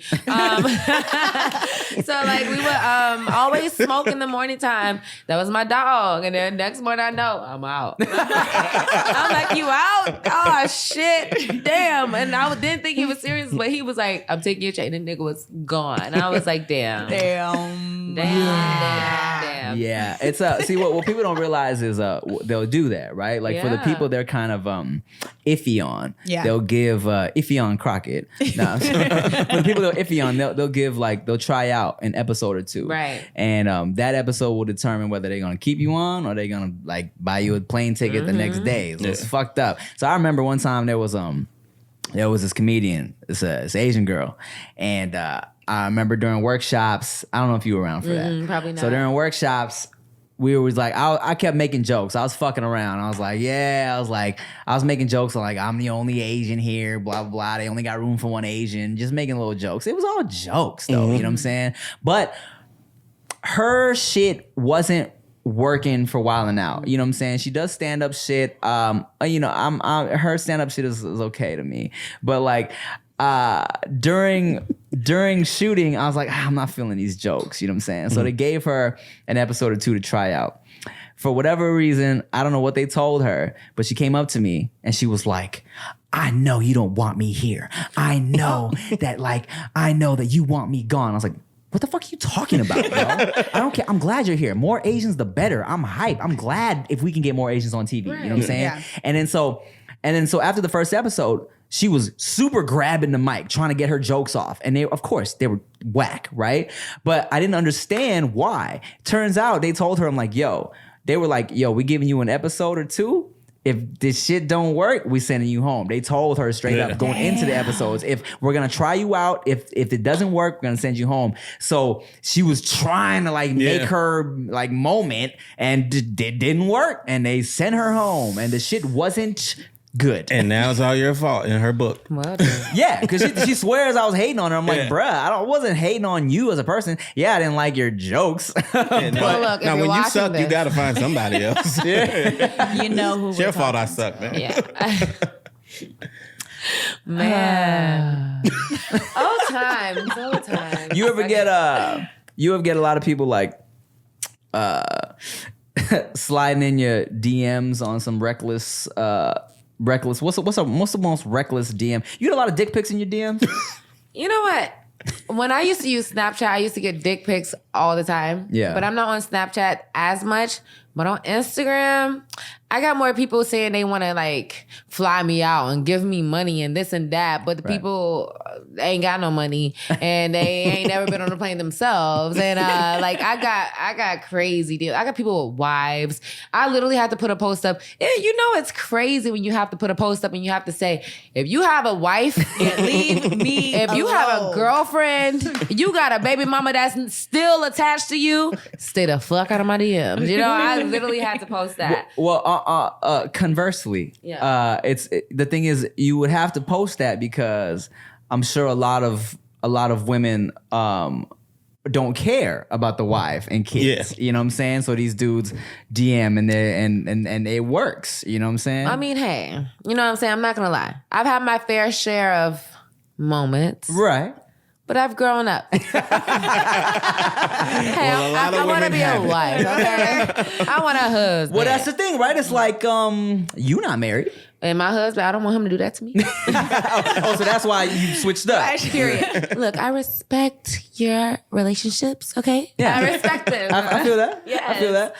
So, like, we would always smoke in the morning time. That was my dog. And then next morning, I know I'm out. I'm like, you out? Oh, shit. Damn. And I didn't think he was serious, but he was like, I'm taking your chain. And the nigga was gone. And I was like, damn. Damn. Damn. Yeah, it's see what people don't realize is they'll do that, right? Like for the Yeah. people they're kind of iffy on, Yeah. they'll give iffy on Crockett. Nah, for the people they're iffy on, they'll give they'll try out an episode or two, Right. And that episode will determine whether they're gonna keep you on or they're gonna like buy you a plane ticket the next day. So it's fucked up. So I remember one time there was this comedian, it's an Asian girl, and I remember during workshops, I don't know if you were around for that. Probably not. So during workshops, we were like, I kept making jokes. I was fucking around. I was like, I was making jokes like, I'm the only Asian here, blah, blah, blah. They only got room for one Asian, just making little jokes. It was all jokes though, you know what I'm saying? But her shit wasn't working for Wildin' Out. You know what I'm saying? She does stand-up shit. Her stand-up shit is okay to me. But like, during shooting, I was like, I'm not feeling these jokes. You know what I'm saying? So they gave her an episode or two to try out. For whatever reason, I don't know what they told her, but she came up to me and she was like, I know you don't want me here. I know I know that you want me gone. I was like, what the fuck are you talking about, bro? I don't care. I'm glad you're here. More Asians, the better. I'm hype. I'm glad if we can get more Asians on TV. You know what I'm saying? Yeah. And then so after the first episode, she was super grabbing the mic, trying to get her jokes off. And they were whack, right? But I didn't understand why. Turns out they told her, they were like, yo, we giving you an episode or two. If this shit don't work, we sending you home. They told her straight up going into the episodes, if we're gonna try you out, if it doesn't work, we're gonna send you home. So she was trying to make her moment, and it didn't work, and they sent her home, and the shit wasn't good. And now it's all your fault in her book. Yeah, because she swears I was hating on her. I'm like, bruh, I wasn't hating on you as a person. Yeah, I didn't like your jokes. But look, now when you suck, you got to find somebody else. You know who it's your fault I suck, man. Yeah. Man. Old times. You ever get a lot of people sliding in your DMs on some reckless what's the most reckless DM? You get a lot of dick pics in your DMs? You know what? When I used to use Snapchat, I used to get dick pics all the time. Yeah. But I'm not on Snapchat as much. But on Instagram, I got more people saying they want to fly me out and give me money and this and that. But the people ain't got no money and they ain't never been on a plane themselves. And I got crazy deals. I got people with wives. I literally had to put a post up. It's crazy when you have to put a post up and you have to say, if you have a wife, leave me if you alone. have a girlfriend, you got a baby mama that's still attached to you, stay the fuck out of my DMs. I literally had to post that. Well, conversely, the thing is, you would have to post that because I'm sure a lot of women don't care about the wife and kids. Yeah. You know what I'm saying? So these dudes DM and it works. You know what I'm saying? I mean, hey, you know what I'm saying? I'm not gonna lie. I've had my fair share of moments. Right. But I've grown up. Hey, I want to be a wife, okay? I want a husband. Well, that's the thing, right? It's like, you not married. And my husband, I don't want him to do that to me. Oh, so that's why you switched up. Period. Look, I respect your relationships, okay? Yeah. I respect them. I feel that. Yes. I feel that.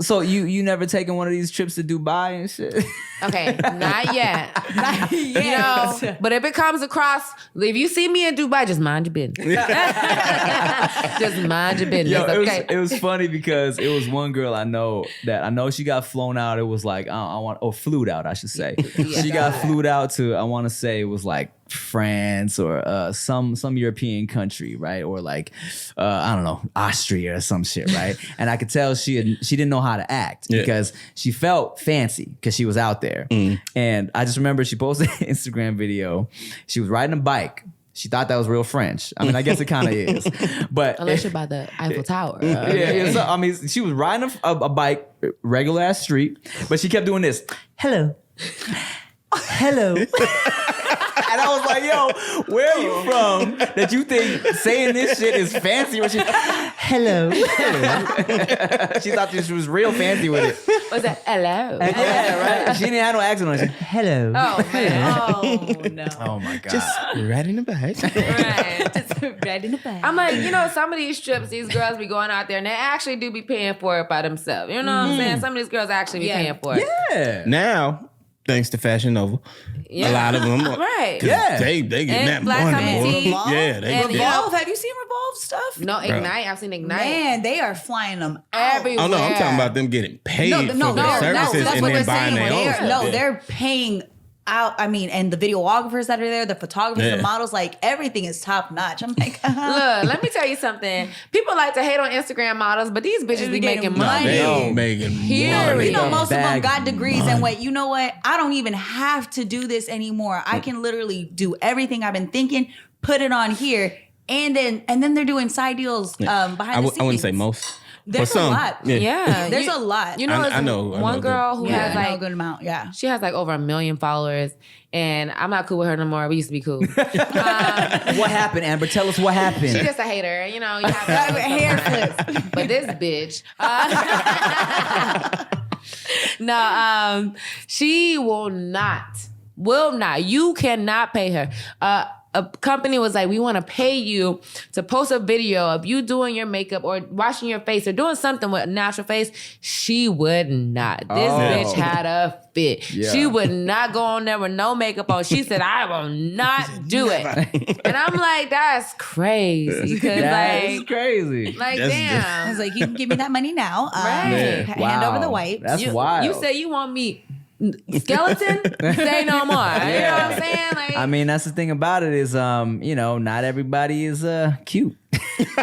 So you never taken one of these trips to Dubai and shit? Okay, not yet. Not yet. But if it comes across, if you see me in Dubai, just mind your business. Just mind your business. Yo, okay. It was funny because it was one girl I know she got flown out. It was flued out, I should say. Yeah. She got flued out to, I want to say it was France or some European country, right? Or I don't know, Austria or some shit, right? And I could tell she didn't know how to act because she felt fancy because she was out there. And I just remember she posted an Instagram video. She was riding a bike. She thought that was real French. I mean, I guess it kind of is, but unless you're by the Eiffel Tower. So, I mean, she was riding a bike, regular ass street, but she kept doing this. Hello. Hello. And I was like, yo, where are you from that you think saying this shit is fancy? When hello. She thought this was real fancy with it. Was that hello? Yeah, right. She didn't have no accent on it. She, hello. Oh, man. Oh, no. Oh, my God. Just riding a bike. Right. Just riding a bike. I'm like, some of these trips, these girls be going out there and they actually do be paying for it by themselves. You know what I'm saying? Some of these girls actually be paying for it. Yeah. Now, thanks to Fashion Nova, a lot of them, right? Yeah, they get that Black money, Coffee boy. Yeah, they Revolve. get. Have you seen Revolve stuff? No, Ignite. I've seen Ignite. Man, they are flying them out. Everywhere. Oh no, I'm talking about them getting paid for their services that's and what then they're buying saying. their own stuff. They're paying out. I mean, and the videographers that are there, the photographers, the models, everything is top notch. I'm like, look, let me tell you something. People like to hate on Instagram models, but these bitches be making money. They making money. You know, most of them got degrees and wait, you know what? I don't even have to do this anymore. I can literally do everything I've been thinking, put it on here, and then they're doing side deals behind the scenes. I wouldn't say most. There's a some, lot. Yeah. There's a lot. You know, I know one girl who has I know a like good amount. Yeah. she has like over 1 million followers, and I'm not cool with her no more. We used to be cool. What happened, Amber? Tell us what happened. She's just a hater, you know. You have Hair flips. but this bitch, no, she will not. You cannot pay her. A company was like, we want to pay you to post a video of you doing your makeup or washing your face or doing something with a natural face. She would not. This bitch had a fit. Yeah. She would not go on there with no makeup on. She said, I will not do it. And I'm like, that's crazy. Because That's like, crazy. like That's I damn. was like, you can give me that money now. Right. Hand over the wipes. That's you, wild. You say you want me skeleton? Say no more. You know what I'm saying? Like, I mean, that's the thing about it is, not everybody is cute. say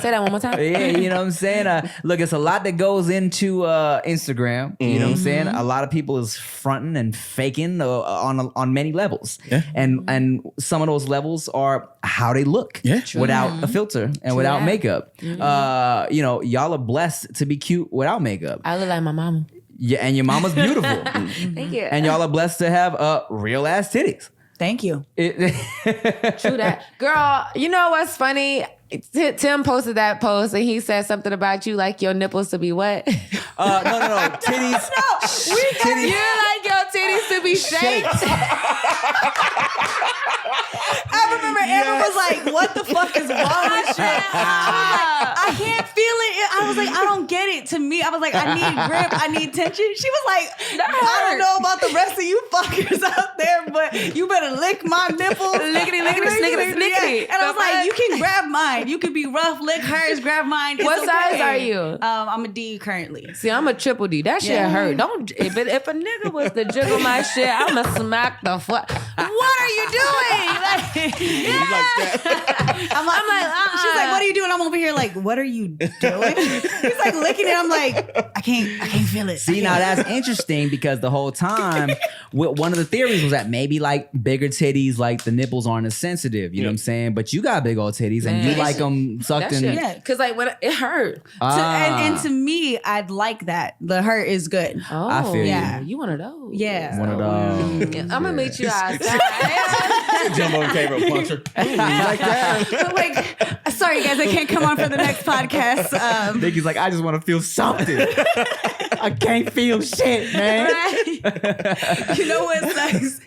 that one more time. Yeah, you know what I'm saying? Look, it's a lot that goes into Instagram. You know what I'm saying? A lot of people is fronting and faking on many levels. Yeah. And some of those levels are how they look without a filter and without that. makeup. Y'all are blessed to be cute without makeup. I look like my mama. Yeah, and your mama's beautiful. Thank you. And y'all are blessed to have real ass titties. Thank you. True that. Girl, you know what's funny? Tim posted that post and he said something about you like your nipples to be what? No. Titties. Titties. You like your titties to be shaped? I remember Amber was like, what the fuck is wrong with you? I can't feel it. I was like, I don't get it. To me, I was like, I need grip. I need tension. She was like, I don't know about the rest of you fuckers out there, but you better lick my nipples. Lickety, lickety, snickety, snickety. Yeah. And I was like, you can grab mine. You can be rough, lick hers, grab mine. It's What size okay. are you? I'm a D currently. See, I'm a triple D. That shit hurt. Don't if a nigga was to jiggle my shit, I'ma smack the fuck. What are you doing? Like, I'm like, she's like, what are you doing? I'm over here like, what are you doing? He's like licking it. I'm like, I can't feel it. See, now that's interesting because the whole time, one of the theories was that maybe like bigger titties, like the nipples aren't as sensitive. You know what I'm saying? But you got big old titties and Man. you like them sucked in. Yeah. Cause like when it hurt. And to me, I'd like that. The hurt is good. Oh, I feel you. Yeah. You one of those. Yeah. One of those. I'm gonna meet you outside. Jump on the table, punch her. Like that. Like, sorry guys, I can't come on for the next podcast. Nikki's like, I just want to feel something. I can't feel shit, man. Right? You know what sucks?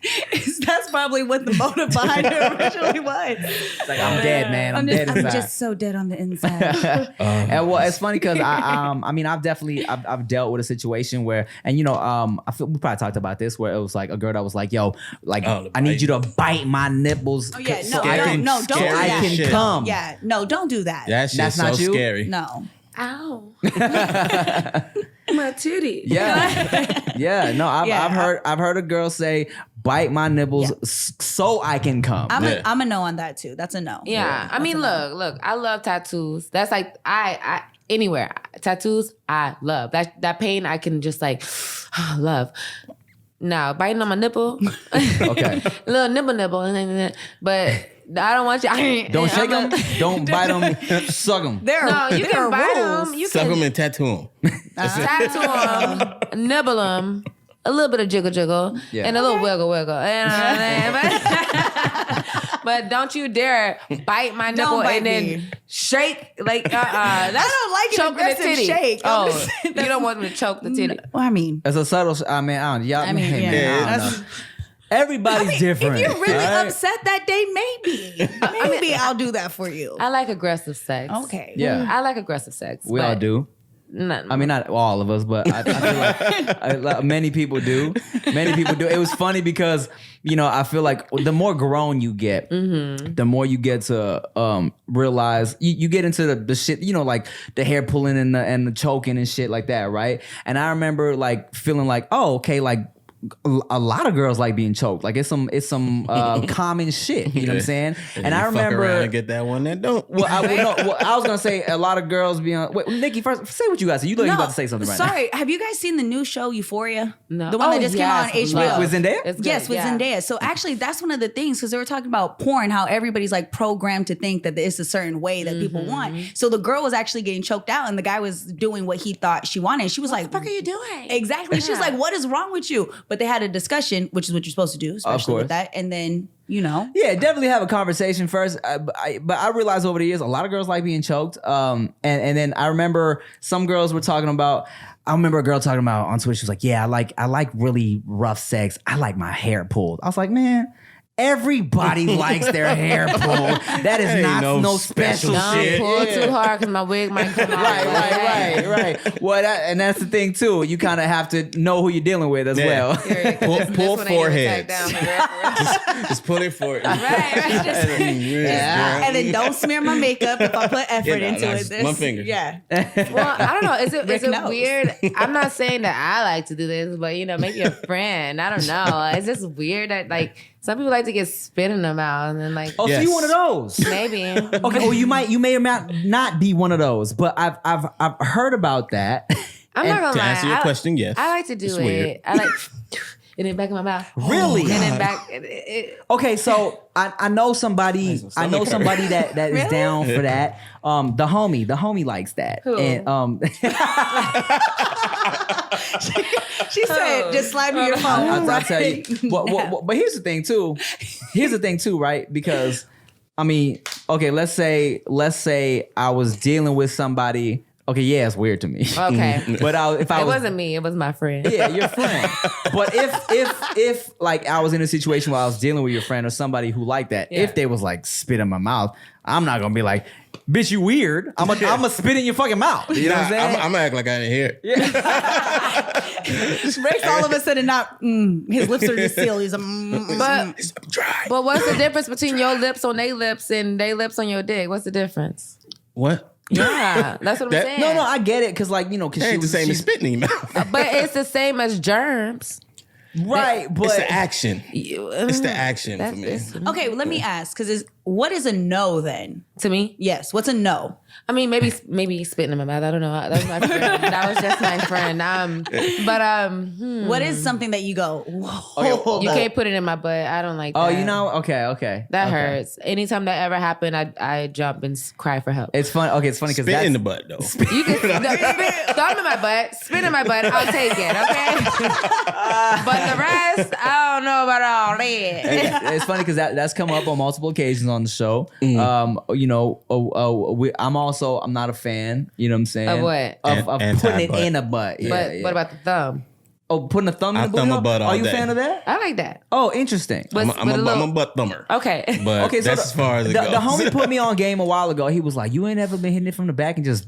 That's probably what the motive behind it originally was. It's like, I'm dead, man. I'm dead I'm inside. just so dead on the inside. And well, it's funny because I've definitely dealt with a situation where, and I feel we probably talked about this where it was like a girl that was like, yo, like I need you to bite my nipples. Oh yeah, so no, I can, don't do so I that. can come. Yeah, no, don't do that. That shit's That's so not you? scary. No. Ow. My titty. Yeah, yeah. No, I've heard a girl say, "Bite my nipples so I can come." I'm a no on that too. That's a no. Yeah. I mean, look, I love tattoos. That's like I anywhere. Tattoos, I love. That pain I can just like love. Now, biting on my nipple. Okay. Little nibble. But I don't want you. Don't shake them. Don't bite them. Suck them. No, you can bite them. You Suck can them and tattoo them. tattoo them, nibble them, a little bit of jiggle, and a little wiggle. You know what I'm saying? But don't you dare bite my nipple bite and then me. shake like That's I don't like an choking the aggressive titty. shake. Oh, you don't want me to choke the titty. Well, I mean, It's a subtle. I mean, I don't. Y'all, I mean, hey, yeah. man, I don't That's- know. Everybody's different. if you're really right? upset that day, maybe I'll do that for you. I like aggressive sex. Okay. Yeah. I like aggressive sex. We all but do. not- I mean, not all of us, but I feel like many people do. Many people do. It was funny because, I feel like the more grown you get, the more you get to realize, you get into the shit, like the hair pulling and the choking and shit like that, right? And I remember like feeling like, oh, okay, like a lot of girls like being choked. Like it's some common shit. You know what I'm saying? And I remember and get that one that don't. Well, I was gonna say a lot of girls being. Wait, Nikki, first say what you guys say. You look like you about to say something right now. Sorry, have you guys seen the new show Euphoria? No. The one that just came out on HBO. With Zendaya? It's good, Yes, with Zendaya. So actually, that's one of the things because they were talking about porn, how everybody's like programmed to think that it's a certain way that people want. So the girl was actually getting choked out, and the guy was doing what he thought she wanted. She was like, "What the fuck are you doing?" Exactly. She was like, "What is wrong with you?" But they had a discussion, which is what you're supposed to do, especially with that. And then yeah, definitely have a conversation first. But I realized over the years, a lot of girls like being choked. And then I remember some girls were talking about. I remember a girl talking about on Twitter. She was like, "Yeah, I like really rough sex. I like my hair pulled." I was like, "Man, everybody likes their hair pulled. That is not no special shit." Don't pull too hard because my wig might come out. Right. Well, and that's the thing too. You kind of have to know who you're dealing with as well. Pull forehead. Just pull it forward. Right. And then don't smear my makeup if I put effort into it. My finger. Yeah. Well, I don't know. Is it knows. weird? I'm not saying that I like to do this, but maybe a friend. I don't know. It's just weird that like some people like to get spit in their mouth and then like. Oh, so you one of those? Maybe. Okay. Well, you may or may not be one of those, but I've heard about that. I'm not gonna To lie. answer your question, yes. I like to do It's it. weird. I like in the back of my mouth. Really? And then back. Okay, so I know somebody. I know somebody that is Really? down for that. The homie likes that. Who? And She said, just slide me your phone. I'll tell you. But here's the thing too. Right? Because I mean, okay, let's say I was dealing with somebody. Okay, yeah, it's weird to me. Okay. But if I It wasn't me. It was my friend. yeah, your friend. But if like I was in a situation where I was dealing with your friend or somebody who liked that, Yeah. if they was like spit in my mouth, I'm not gonna be like, "Bitch, you weird." I'm gonna spit in your fucking mouth. You know what I'm saying? I'm gonna act like I didn't hear it. Rex all of a sudden not, his lips are just sealed. He's But It's dry. but what's the difference between your lips on their lips and their lips on your dick? What's the difference? What? Yeah, that's what I'm saying. No, I get it, cause like because It she ain't the was same as spitting in your mouth. But it's the same as germs. right, but It's the action. You- It's the action for that's- me. it's- Okay, let me ask, because what is a no then? To me, Yes, what's a no? I mean, maybe spitting in my mouth. I don't know. That was my friend. That was just my friend. What is something that you go, whoa? You can't put it in my butt. I don't like that. oh, okay. That Okay. hurts. Anytime that ever happened, I jump and cry for help. It's fun. Okay, it's funny because Spit that's in the butt though. You can thumb in my butt, spit in my butt. I'll take it, okay? But the rest, I don't know about all that. it's funny because that's come up on multiple occasions on the show. I'm not a fan. You know what I'm saying? Of what? Of putting it Anti-butt. in a butt. Yeah, But yeah. what about the thumb? Oh, putting a thumb in I the booty thumb a hole? butt all Are you a day. fan of that? I like that. Oh, interesting. But, I'm a butt thumber. Okay. But Okay, so that's as far as it the goes. homie put me on game a while ago. He was like, "You ain't ever been hitting it from the back and just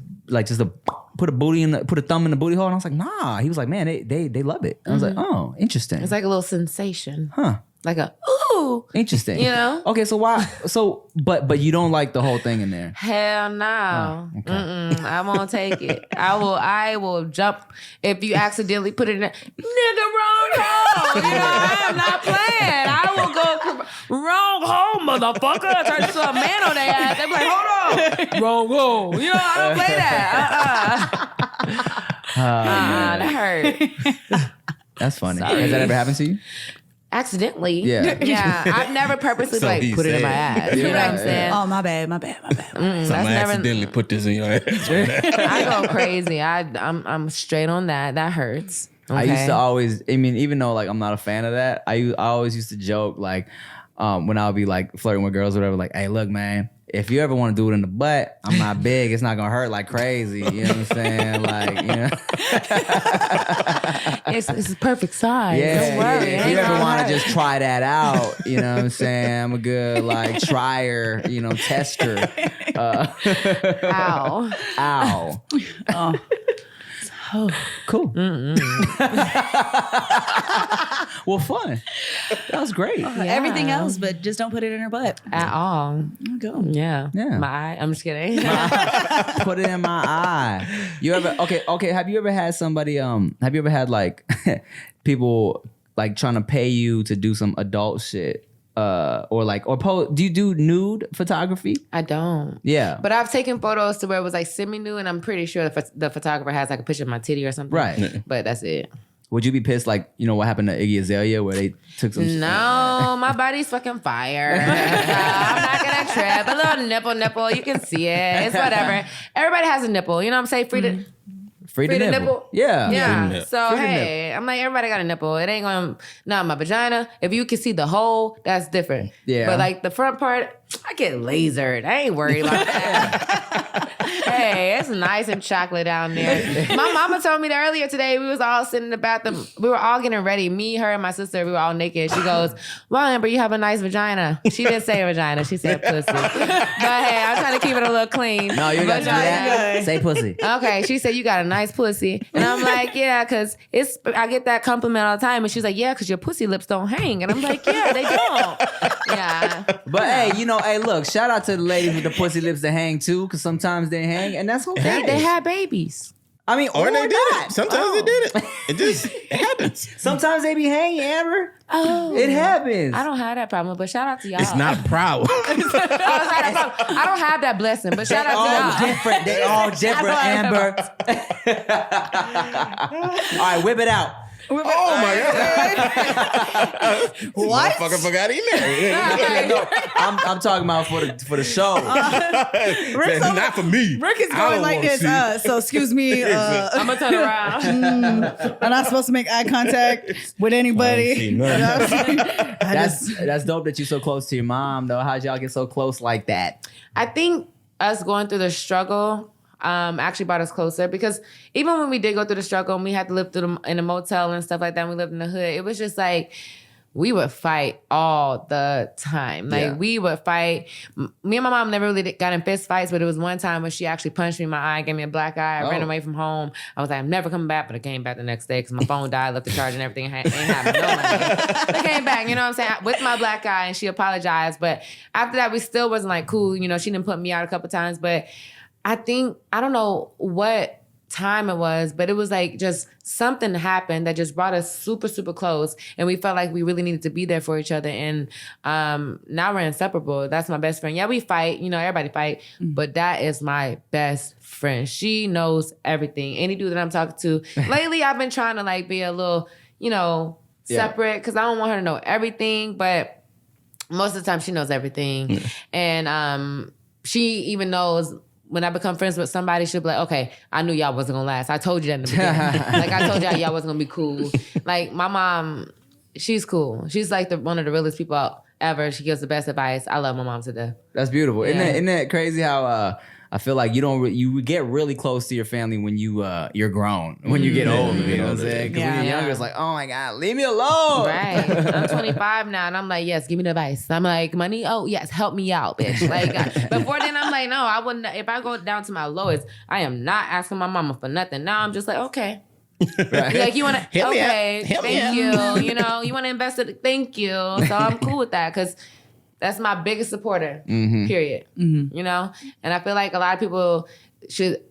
put a thumb in the booty hole." And I was like, "Nah." He was like, "Man, they love it." I was like, "Oh, interesting." It's like a little sensation. Huh. Like a ooh. Interesting. You know? Okay, so why? So, but you don't like the whole thing in there. Hell no. Oh, okay. I won't take it. I will jump if you accidentally put it in there. Nigga, wrong hole. I am not playing. I will go wrong hole, motherfucker. Turn into a man on their ass. They be like, hold on. Wrong hole. I don't play that. That hurt. That's funny. Sorry. Has that ever happened to you? Accidentally. Yeah. Yeah. I've never purposely So he put it in my said. ass. You know what I'm Yeah, saying? Oh, my bad. That's Somebody never. accidentally put this in your ass. I go crazy. I'm straight on that. That hurts. Okay? I used to always, even though like I'm not a fan of that, I always used to joke like when I would be like flirting with girls or whatever, like, "Hey, look, man, if you ever want to do it in the butt, I'm not big. It's not gonna hurt like crazy." You know what I'm saying? Like, it's a perfect size. yeah. Don't worry. If you ever want to just try that out, you know what I'm saying? I'm a good like trier, tester. Ow. Ow. Oh. Cool. Well, fun. That was great. Everything else, but just don't put it in her butt. At all. Go. Yeah. Yeah. My eye. I'm just kidding. Put it in my eye. You ever okay, have you ever had somebody have you ever had like people like trying to pay you to do some adult shit? Do you do nude photography? I don't. Yeah. But I've taken photos to where it was like semi-nude, and I'm pretty sure the photographer has like a picture of my titty or something. Right. But that's it. Would you be pissed, like, you know, what happened to Iggy Azalea where they took some... No, my body's fucking fire. I'm not gonna trip. A little nipple, you can see it. It's whatever. Everybody has a nipple. You know what I'm saying? Free to nipple. Yeah. Yeah. So, Free to hey, I'm like, everybody got a nipple. It ain't gonna... Not my vagina. If you can see the hole, that's different. Yeah. But like the front part, I get lasered. I ain't worried about that. Hey, it's nice and chocolate down there. My mama told me that earlier today. We was all sitting in the bathroom. We were all getting ready. Me, her, and my sister. We were all naked. She goes, "Well, Amber, you have a nice vagina." She didn't say vagina. She said pussy. But hey, I'm trying to keep it a little clean. No, you got to do that. Say pussy. Okay, she said you got a nice pussy, and I'm like, yeah, because I get that compliment all the time, and she's like, yeah, because your pussy lips don't hang, and I'm like, yeah, they don't. Yeah, but hey, you know, hey, look, shout out to the ladies with the pussy lips that hang too, because sometimes they hang, and that's okay. They had babies. I mean, or they did not. it. Sometimes they did it. It just happens. Sometimes they be hanging, Amber. Oh, it happens. I don't have that problem, but shout out to y'all. It's not a problem. I don't have that blessing, but shout out to y'all. Different. They all different, Amber. All right, whip it out. Oh my God! What? Motherfucker forgot he married. No, I'm talking about for the show. Not for me. Rick is I going don't like wanna this. see. So excuse me. I'm gonna turn around. I'm not supposed to make eye contact with anybody. That's dope that you're so close to your mom, though. How'd y'all get so close like that? I think us going through the struggle actually brought us closer, because even when we did go through the struggle and we had to live in a motel and stuff like that, and we lived in the hood, it was just like we would fight all the time. Like we would fight. Me and my mom never really got in fist fights, but it was one time when she actually punched me in my eye, gave me a black eye. I ran away from home. I was like, I'm never coming back, but I came back the next day because my phone died, left the charge and everything. Ain't happened. No money. I came back, you know what I'm saying, with my black eye, and she apologized. But after that, we still wasn't like cool. You know, she didn't put me out a couple times, but I don't know what time it was, but it was like just something happened that just brought us super, super close. And we felt like we really needed to be there for each other. And now we're inseparable. That's my best friend. Yeah, we fight. You know, everybody fight. But that is my best friend. She knows everything. Any dude that I'm talking to. Lately, I've been trying to like be a little, you know, separate, because I don't want her to know everything. But most of the time, she knows everything. And she even knows... When I become friends with somebody, she'll be like, okay, I knew y'all wasn't gonna last. I told you that in the beginning. Like, I told y'all wasn't gonna be cool. Like, my mom, she's cool. She's like one of the realest people ever. She gives the best advice. I love my mom to death. That's beautiful. Yeah. Isn't that crazy how I feel like you get really close to your family when you're grown, when you get older, you know what I'm saying? Because when you're younger, it's like, oh my God, leave me alone. Right. I'm 25 now, and I'm like, yes, give me the advice. I'm like, money? Oh, yes, help me out, bitch. Like, before then, I'm like, no, I wouldn't. If I go down to my lowest, I am not asking my mama for nothing. Now I'm just like, okay. Right. Like, you want to, okay, thank you. You know, you want to invest it, thank you. So I'm cool with that, because that's my biggest supporter, period. You know? And I feel like a lot of people should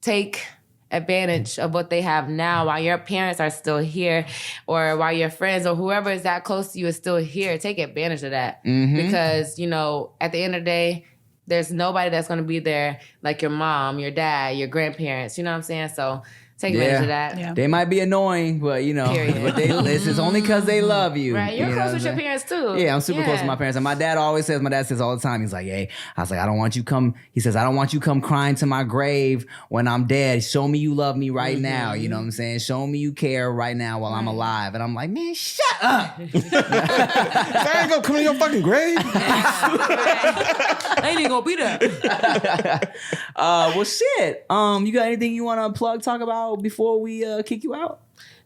take advantage of what they have now while your parents are still here, or while your friends or whoever is that close to you is still here. Take advantage of that. Because, you know, at the end of the day, there's nobody that's going to be there like your mom, your dad, your grandparents. You know what I'm saying? So take advantage of that. Yeah. They might be annoying, but you know, but it's only because they love you. Right. You're you close with your parents too. Yeah, I'm super close with my parents. And my dad says all the time, he's like, hey, I was like, I don't want you come crying to my grave when I'm dead. Show me you love me right now. You know what I'm saying? Show me you care right now while I'm alive. And I'm like, man, shut up. I ain't gonna come to your fucking grave. I ain't even gonna be there. Well, shit. You got anything you want to plug, talk about before we kick you out?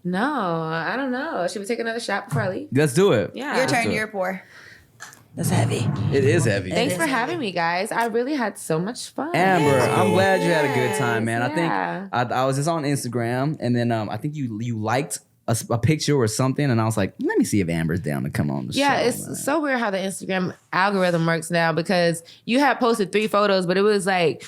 No, I don't know. Should we take another shot before I leave? Let's do it. Yeah. Your turn. You're poor. That's heavy. It is heavy. Thanks for having me, guys. I really had so much fun. Amber, I'm glad you had a good time, man. Yeah. I think I was just on Instagram, and then I think you liked a picture or something, and I was like, let me see if Amber's down to come on the show. Yeah, it's so weird how the Instagram algorithm works now, because you had posted 3 photos, but it was like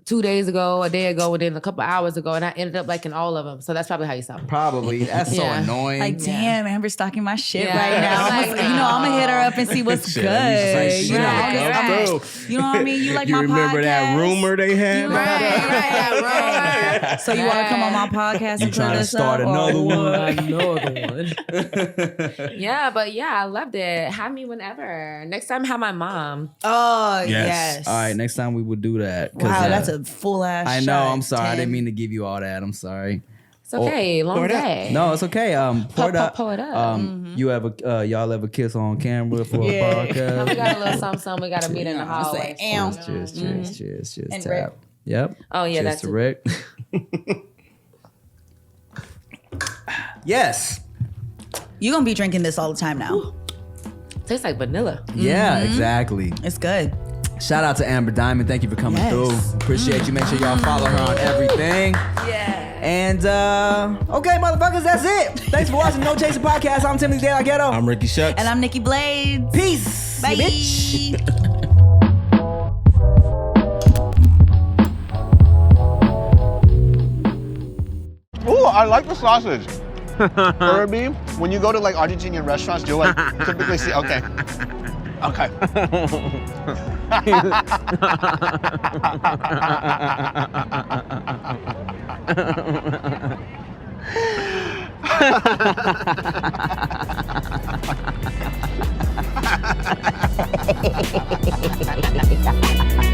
2 days ago, a day ago, and then a couple hours ago, and I ended up liking all of them. So that's probably how you saw me. Probably. That's so Yeah. annoying. Like, damn, Amber's stalking my shit Yeah. right now. Like, I'm gonna hit her up and see what's Shit, good. let me say shit. Right. You know what I mean? You like You my remember that podcast? rumor they had? Right. So you want to come on my podcast You and trying clear to this start up? another Or one? what? Yeah, but yeah, I loved it. Have me whenever. Next time, have my mom. Oh, Yes. yes. All right, next time we would do that. 'Cause, Wow, that's a full ass I know. shot. I'm sorry. I 10. didn't mean to give you all that. I'm sorry. It's okay. Long pour it up. day. No, it's okay. Pour it up. Pour it up. You ever y'all ever kiss on camera for a Yeah. podcast? We got a little something. We got to meet in the I hallway. say, "Ow." Cheers. And Tap. Rick. Yep. Oh, yeah, Cheers that's to it. Rick. Yes. You're going to be drinking this all the time now. Tastes like vanilla. Yeah, exactly. It's good. Shout out to Amber Diamond. Thank you for coming Yes. through. Appreciate you. Make sure y'all follow her on everything. Yeah. And okay, motherfuckers, that's it. Thanks for watching No Chaser Podcast. I'm Timothy De La Ghetto. I'm Ricky Shucks. And I'm Nikki Blades. Peace. Bye. you bitch. Ooh, I like the sausage. Irby, when you go to like Argentinian restaurants, you'll like typically see. Okay. Okay.